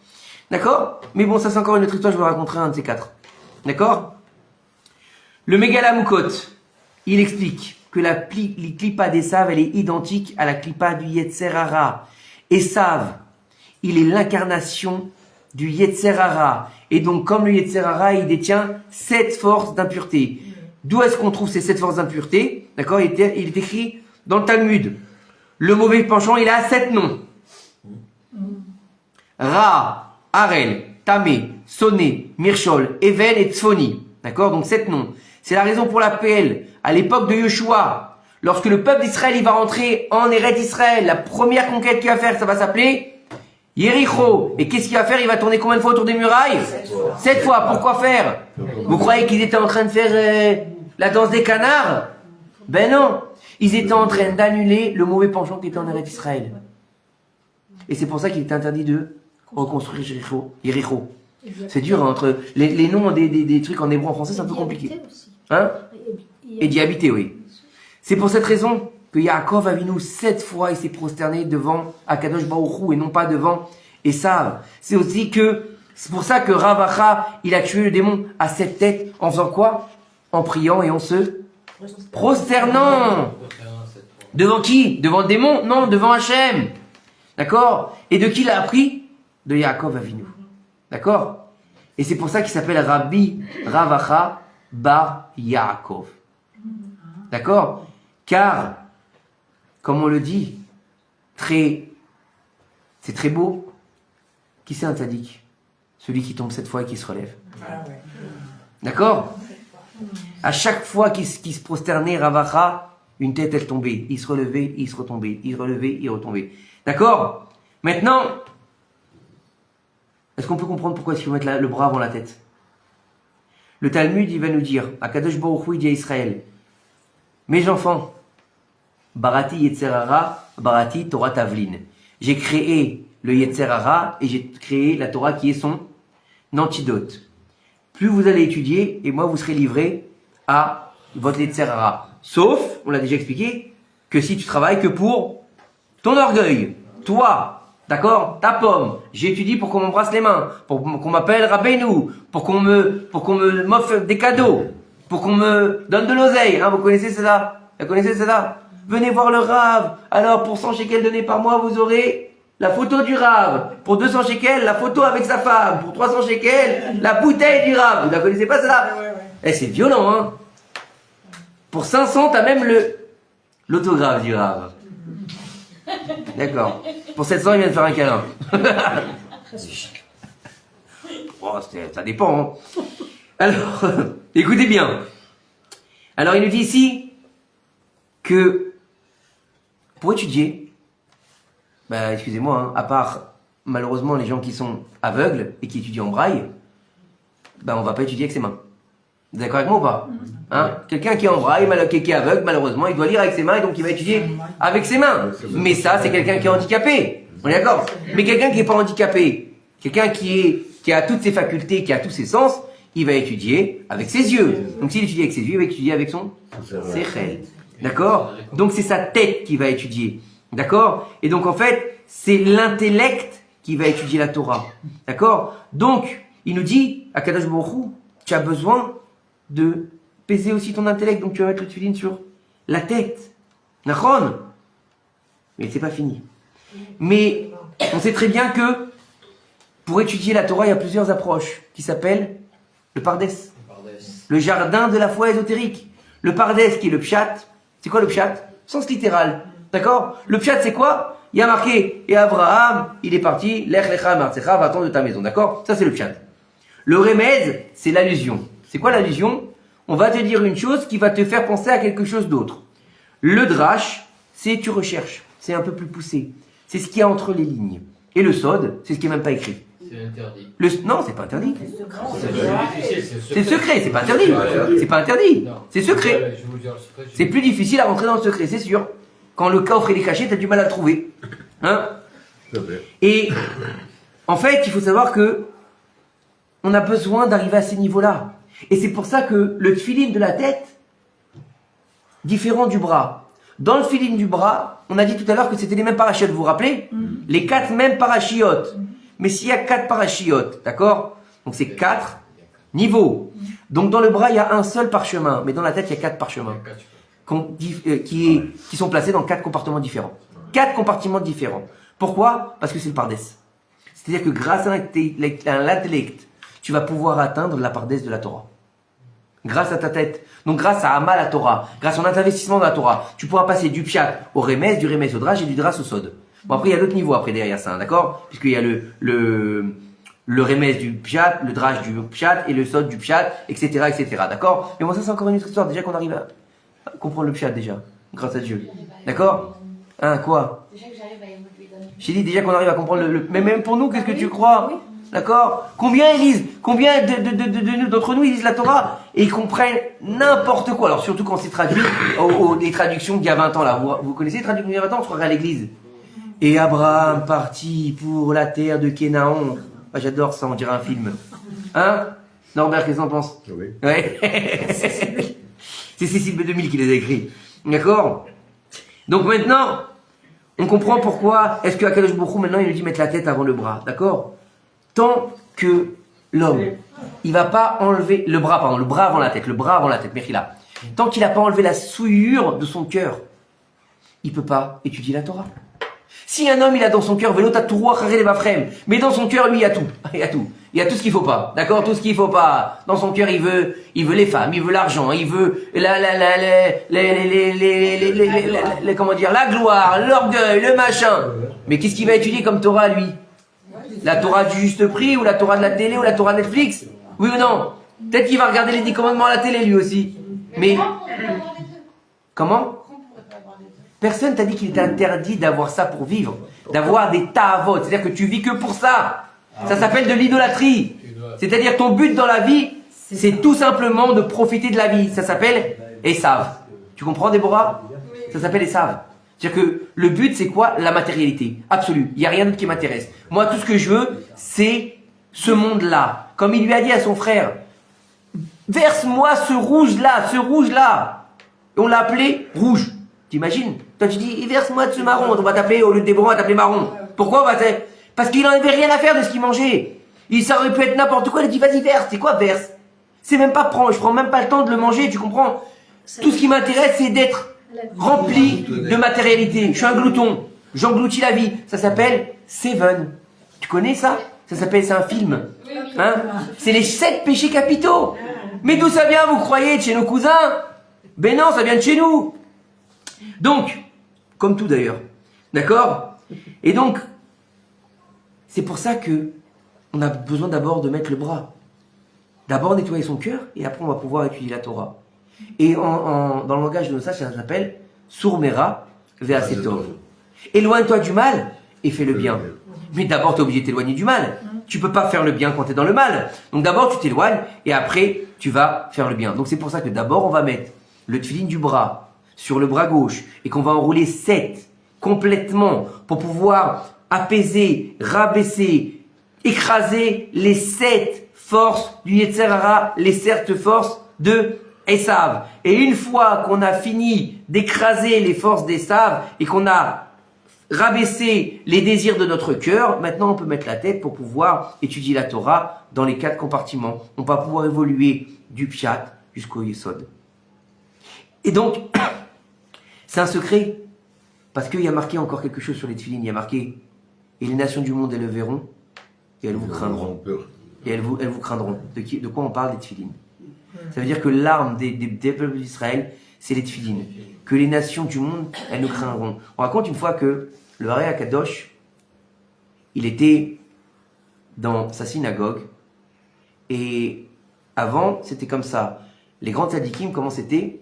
D'accord? Mais bon, ça c'est encore une autre histoire, je vous raconterai un de ces 4. D'accord? Le Megalamoukot, il explique que la clipa d'Esav, elle est identique à la clipa du Yetzer Hara. Esav, il est l'incarnation du Yetzer Hara. Et donc, comme le Yetzer Hara, il détient 7 forces d'impureté. D'où est-ce qu'on trouve ces 7 forces d'impureté? D'accord? Il est écrit dans le Talmud. Le mauvais penchant, il a 7 noms. Ra, Harel, Tamé, Soné, Mirchol, Evel et Tzfoni. D'accord? Donc 7 noms. C'est la raison pour laquelle, à l'époque de Yeshua, lorsque le peuple d'Israël il va rentrer en Eretz Israël, la première conquête qu'il va faire, ça va s'appeler Yericho. Et qu'est-ce qu'il va faire? Il va tourner combien de fois autour des murailles? 7 fois. Pourquoi faire? Vous croyez qu'ils étaient en train de faire la danse des canards? Ben non. Ils étaient en train d'annuler le mauvais penchant qui était en Eretz Israël. Et c'est pour ça qu'il est interdit de reconstruire Yericho. C'est dur, hein, entre les noms des trucs en hébreu en français, c'est un peu compliqué. Hein? Et d'y habiter, oui. C'est pour cette raison que Yaakov Avinu 7 fois il s'est prosterné devant Akadosh Baruch Hu et non pas devant Esav. C'est aussi que c'est pour ça que Rav Acha il a tué le démon à 7 têtes en faisant quoi? En priant et en se prosternant. Devant qui? Devant le démon? Non, devant Hachem. D'accord? Et de qui il a appris? De Yaakov Avinu. D'accord? Et c'est pour ça qu'il s'appelle Rabbi Rav Acha Bar Yaakov. D'accord? Car, comme on le dit, c'est très beau. Qui c'est un tzaddik? Celui qui tombe 7 fois et qui se relève. D'accord? À chaque fois qu'il se prosternait, Rav Acha, une tête elle tombait. Il se relevait, il se retombait. Il relevait, il retombait. D'accord? Maintenant, est-ce qu'on peut comprendre pourquoi est-ce qu'il faut mettre le bras avant la tête? Le Talmud, il va nous dire, Akadosh Baruch Hu, il dit à Israël, mes enfants, Barati Yetzer Hara, Barati Torah Tavlin. J'ai créé le Yetzer Hara et j'ai créé la Torah qui est son antidote. Plus vous allez étudier, et moi vous serez livré à votre Yetzer Hara. Sauf, on l'a déjà expliqué, que si tu travailles que pour ton orgueil, toi, d'accord, ta pomme, j'étudie pour qu'on m'embrasse les mains, pour qu'on m'appelle Rabbeinu, pour qu'on m'offre des cadeaux, pour qu'on me donne de l'oseille, hein, vous connaissez cela? Vous connaissez cela? Venez voir le Rav. Alors, pour 100 shekels donnés par mois, vous aurez la photo du Rav. Pour 200 shekels, la photo avec sa femme. Pour 300 shekels, la bouteille du Rav. Vous la connaissez pas, cela? Eh, c'est violent, hein. Pour 500, t'as même l'autographe du Rav. D'accord. Pour 700, il vient de faire un câlin. Oh, ça dépend, hein. Alors, écoutez bien. Alors, il nous dit ici que pour étudier, bah, excusez-moi, hein, à part malheureusement les gens qui sont aveugles et qui étudient en braille, bah, on va pas étudier avec ses mains. Vous êtes d'accord avec moi ou pas? Hein? Quelqu'un qui est en braille, qui est aveugle, malheureusement, il doit lire avec ses mains et donc il va étudier avec ses mains. Mais ça, c'est quelqu'un qui est handicapé. On est d'accord? Mais quelqu'un qui n'est pas handicapé, quelqu'un qui a toutes ses facultés, qui a tous ses sens, il va étudier avec ses yeux. Donc s'il étudie avec ses yeux, il va étudier avec son sechel. D'accord? Donc c'est sa tête qui va étudier. D'accord? Et donc en fait, c'est l'intellect qui va étudier la Torah. D'accord? Donc, il nous dit, à Kadosh Baruch Hu, tu as besoin de peser aussi ton intellect, donc tu vas mettre le tefillin sur la tête. Nachon? Mais c'est pas fini. Mais on sait très bien que pour étudier la Torah, il y a plusieurs approches qui s'appellent le Pardes, le jardin de la foi ésotérique. Le Pardes qui est le pshat. C'est quoi le pshat? Sens littéral. D'accord? Le pshat c'est quoi? Il y a marqué, et Abraham, il est parti, lech lecha martzecha, va-t'en de ta maison. D'accord? Ça c'est le pshat. Le remède, c'est l'allusion. C'est quoi l'allusion? On va te dire une chose qui va te faire penser à quelque chose d'autre. Le drash, c'est tu recherches. C'est un peu plus poussé. C'est ce qu'il y a entre les lignes. Et le sod, c'est ce qui est même pas écrit. C'est interdit. Non, c'est pas interdit. C'est secret, c'est pas interdit. C'est pas interdit. C'est secret. Ouais, je vais vous dire le secret. C'est plus difficile à rentrer dans le secret, c'est sûr. Quand le coffre est caché, t'as du mal à le trouver. Hein? Et en fait, il faut savoir que on a besoin d'arriver à ces niveaux-là. Et c'est pour ça que le tefillin de la tête, différent du bras. Dans le tefillin du bras, on a dit tout à l'heure que c'était les mêmes parachiotes, vous vous rappelez? Les 4 mêmes parachiotes. Mais s'il y a 4 parachiotes, d'accord? Donc c'est 4 niveaux. Donc dans le bras, il y a un seul parchemin, mais dans la tête, il y a 4 parchemins qui sont placés dans 4 compartiments différents. 4 compartiments différents. Pourquoi? Parce que c'est le pardès. C'est-à-dire que grâce à l'intellect, tu vas pouvoir atteindre la pardès de la Torah. Grâce à ta tête. Donc grâce à Amal la Torah, grâce à ton investissement dans la Torah, tu pourras passer du pshat au remès, du remès au drash et du drash au sod. Bon, après, il y a d'autres niveaux après derrière ça, hein, d'accord? Puisqu'il y a le remès du pshat, le drash du pshat et le sod du pshat, etc., etc., d'accord? Mais bon, ça, c'est encore une autre histoire. Déjà qu'on arrive à comprendre le pshat, déjà. Grâce à Dieu. D'accord? Hein, quoi? Déjà que j'arrive à évoluer dans le... J'ai dit déjà qu'on arrive à comprendre mais même pour nous, qu'est-ce que tu crois? D'accord? Combien ils lisent? Combien d'entre nous ils lisent la Torah et ils comprennent n'importe quoi? Alors surtout quand c'est traduit des traductions d'il y a 20 ans là. Vous connaissez les traductions d'il y a 20 ans? On se croirait à l'église. Et Abraham partit pour la terre de Kénaon. Ah, j'adore ça, on dirait un film. Hein? Norbert, qu'est-ce que t'en penses? Oui. Ouais. C'est Cécile B2000 qui les a écrits. D'accord? Donc maintenant, on comprend pourquoi est-ce que Akadosh Baruch Hu maintenant il nous dit mettre la tête avant le bras. D'accord? Tant que l'homme, il va pas enlever le bras avant la tête, Mechila. Tant qu'il n'a pas enlevé la souillure de son cœur, il peut pas étudier la Torah. Si un homme il a dans son cœur vélo mais dans son cœur lui il y a tout, il y a tout ce qu'il faut pas, d'accord, tout ce qu'il faut pas. Dans son cœur il veut les femmes, il veut l'argent, il veut comment dire, la gloire, l'orgueil, le machin. Mais qu'est-ce qu'il va étudier comme Torah lui? La Torah du juste prix ou la Torah de la télé ou la Torah Netflix? Oui ou non? Peut-être qu'il va regarder les 10 commandements à la télé lui aussi. Mais comment? Personne t'a dit qu'il était interdit d'avoir ça pour vivre, d'avoir des ta'avot, c'est-à-dire que tu vis que pour ça. Ça s'appelle de l'idolâtrie. C'est-à-dire ton but dans la vie, c'est tout simplement de profiter de la vie. Ça s'appelle Esav. Tu comprends, Déborah? Ça s'appelle Esav. C'est-à-dire que le but, c'est quoi? La matérialité absolue. Il n'y a rien d'autre qui m'intéresse. Moi, tout ce que je veux, c'est ce monde-là. Comme il lui a dit à son frère, verse-moi ce rouge-là. Et on l'a appelé rouge. T'imagines? Toi, tu dis, verse-moi de ce marron. On va t'appeler, au lieu de Déborah, on va t'appeler marron. Pourquoi on va t'appeler? Parce qu'il n'en avait rien à faire de ce qu'il mangeait. Ça aurait pu être n'importe quoi. Il a dit, vas-y, verse. C'est quoi, verse? C'est même pas prendre. Je prends même pas le temps de le manger, tu comprends? Tout ce qui m'intéresse, c'est d'être rempli de matérialité. Je suis un glouton. J'engloutis la vie. Ça s'appelle Seven. Tu connais ça? C'est un film. Hein? C'est les 7 péchés capitaux. Mais d'où ça vient, vous croyez? De chez nos cousins? Ben non, ça vient de chez nous. Donc, comme tout d'ailleurs. D'accord? Et donc, c'est pour ça que on a besoin d'abord de mettre le bras. D'abord nettoyer son cœur et après on va pouvoir étudier la Torah. Et dans le langage de nos sages, ça s'appelle Sourmera Ve'asetov. Éloigne-toi du mal et fais le bien. Mais d'abord, tu es obligé de t'éloigner du mal. Tu peux pas faire le bien quand tu es dans le mal. Donc d'abord, tu t'éloignes et après, tu vas faire le bien. Donc c'est pour ça que d'abord, on va mettre le tefillin du bras sur le bras gauche et qu'on va enrouler 7 complètement pour pouvoir apaiser, rabaisser, écraser les 7 forces du Yetzer Hara, les 7 forces de Esav. Et une fois qu'on a fini d'écraser les forces d'Esav et qu'on a rabaissé les désirs de notre cœur, maintenant on peut mettre la tête pour pouvoir étudier la Torah dans les 4 compartiments. On va pouvoir évoluer du Pshat jusqu'au Yesod. Et donc, c'est un secret, parce qu'il y a marqué encore quelque chose sur les tefillines. Il y a marqué « Et les nations du monde, elles le verront, et elles vous craindront. » Et elles vous craindront. De quoi on parle des tefillines? Ça veut dire que l'arme des peuples d'Israël, c'est les tefillines. Que les nations du monde, elles nous craindront. On raconte une fois que le Hari Akadosh, il était dans sa synagogue, et avant, c'était comme ça. Les grands tzadikim, comment c'était?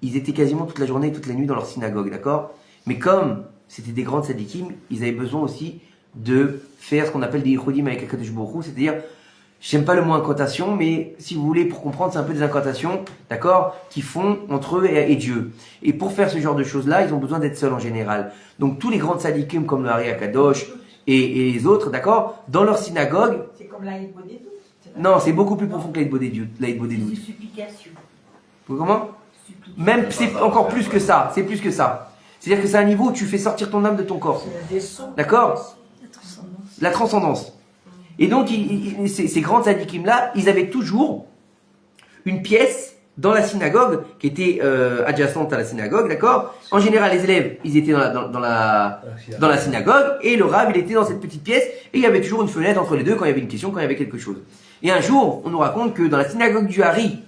Ils étaient quasiment toute la journée et toute la nuit dans leur synagogue, d'accord? Mais comme c'était des grands tzadikim, ils avaient besoin aussi de faire ce qu'on appelle des yichudim avec Akadosh Baruch Hu, c'est-à-dire, j'aime pas le mot incantation, mais si vous voulez, pour comprendre, c'est un peu des incantations, d'accord, qui font entre eux et Dieu. Et pour faire ce genre de choses-là, ils ont besoin d'être seuls en général. Donc tous les grands tzadikim comme le Hari Akadosh et les autres, d'accord, dans leur synagogue. C'est comme l'Aïd Bodedou. Non, c'est beaucoup plus profond que l'Aïd Bodedou. C'est supplication. Comment? Même, c'est encore plus que ça. C'est plus que ça. C'est-à-dire que c'est un niveau où tu fais sortir ton âme de ton corps. D'accord? La transcendance. Et donc, ces grands tzadikim-là, ils avaient toujours une pièce dans la synagogue qui était adjacente à la synagogue, d'accord? En général, les élèves, ils étaient dans la synagogue et le rav, il était dans cette petite pièce et il y avait toujours une fenêtre entre les deux quand il y avait une question, quand il y avait quelque chose. Et un jour, on nous raconte que dans la synagogue du Hari,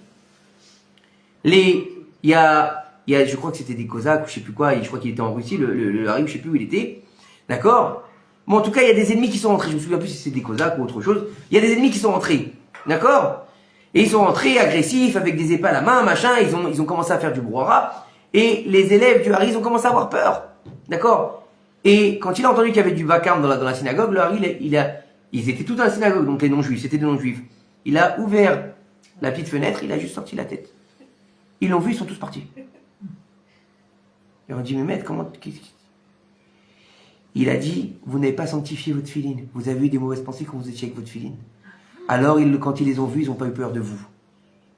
il y a, je crois que c'était des Cosaques ou je sais plus quoi, je crois qu'il était en Russie, le Hari, je sais plus où il était, d'accord? Bon, en tout cas, il y a des ennemis qui sont rentrés. Je me souviens plus si c'est des Cosaques ou autre chose. Il y a des ennemis qui sont rentrés. D'accord? Et ils sont rentrés agressifs, avec des épées à la main, machin. Ils ont commencé à faire du brouhaha. Et les élèves du Hari, ils ont commencé à avoir peur. D'accord? Et quand il a entendu qu'il y avait du vacarme dans la synagogue, le Hari, ils étaient tous dans la synagogue, donc les non-juifs, c'était des non-juifs. Il a ouvert la petite fenêtre, il a juste sorti la tête. Ils l'ont vu, ils sont tous partis. Et on dit, mais maître, comment... Il a dit, vous n'avez pas sanctifié votre filine. Vous avez eu des mauvaises pensées quand vous étiez avec votre filine. Alors, quand ils les ont vus, ils n'ont pas eu peur de vous.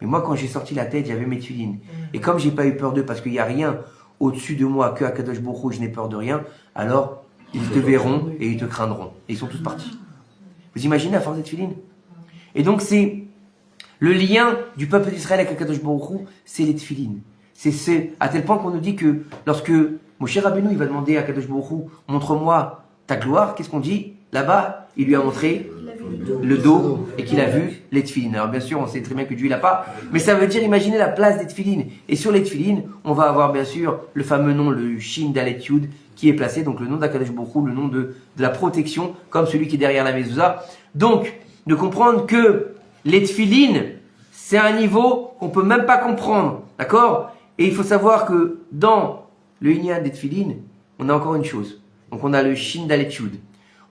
Mais moi, quand j'ai sorti la tête, j'avais mes filines. Et comme j'ai pas eu peur d'eux, parce qu'il n'y a rien au-dessus de moi que Akadosh Baruch Hu, je n'ai peur de rien, alors ils te verront et ils te craindront. Et ils sont tous partis. Vous imaginez la force des filines? Et donc, c'est le lien du peuple d'Israël avec Akadosh Baruch Hu, c'est les tefilines. C'est à tel point qu'on nous dit que lorsque Moshe Rabbeinu, il va demander à Kadosh Baruch Hu, montre-moi ta gloire, qu'est-ce qu'on dit? Là-bas, il lui a montré le dos et qu'il a vu les tefilines. Alors bien sûr, on sait très bien que Dieu il n'a pas, mais ça veut dire, imaginez la place des tefilines. Et sur les tefilines, on va avoir bien sûr le fameux nom, le Shin Dalet Yud, qui est placé, donc le nom d'Akadosh Baruch Hu, le nom de la protection, comme celui qui est derrière la mezouza. Donc, de comprendre que les tefilines, c'est un niveau qu'on peut même pas comprendre, d'accord? Et il faut savoir que dans le Inyan des tefilines, on a encore une chose. Donc on a le Shin Dalet Yud.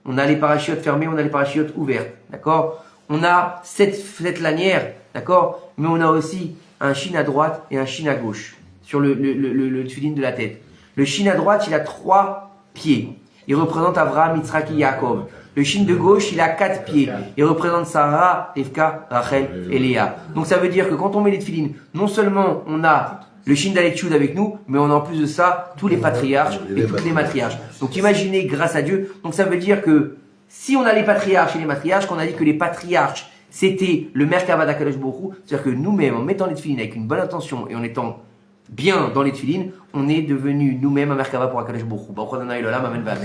On a les parachutes fermés, on a les parachutes ouvertes, d'accord? On a cette lanière, d'accord? Mais on a aussi un Shin à droite et un Shin à gauche, sur le tefilin de la tête. Le Shin à droite, il a 3 pieds. Il représente Avraham, Yitzhak et Yaakov. Le Shin de gauche, il a 4 pieds. Il représente Sarah, Rivka, Rachel et Léa. Donc ça veut dire que quand on met les tefilines, non seulement on a le Shin Dalet Yud avec nous, mais on a en plus de ça tous les patriarches et toutes les matriarches. Donc imaginez, grâce à Dieu, donc ça veut dire que si on a les patriarches et les matriarches, qu'on a dit que les patriarches c'était le Merkava d'Akadosh Baruch Hu, c'est-à-dire que nous-mêmes, en mettant les tefilines avec une bonne intention et en étant bien dans les tefilines, on est devenu nous-mêmes un Merkava pour Akadosh Baruch Hu. Baruch Adonai Olam, Amen, Amen.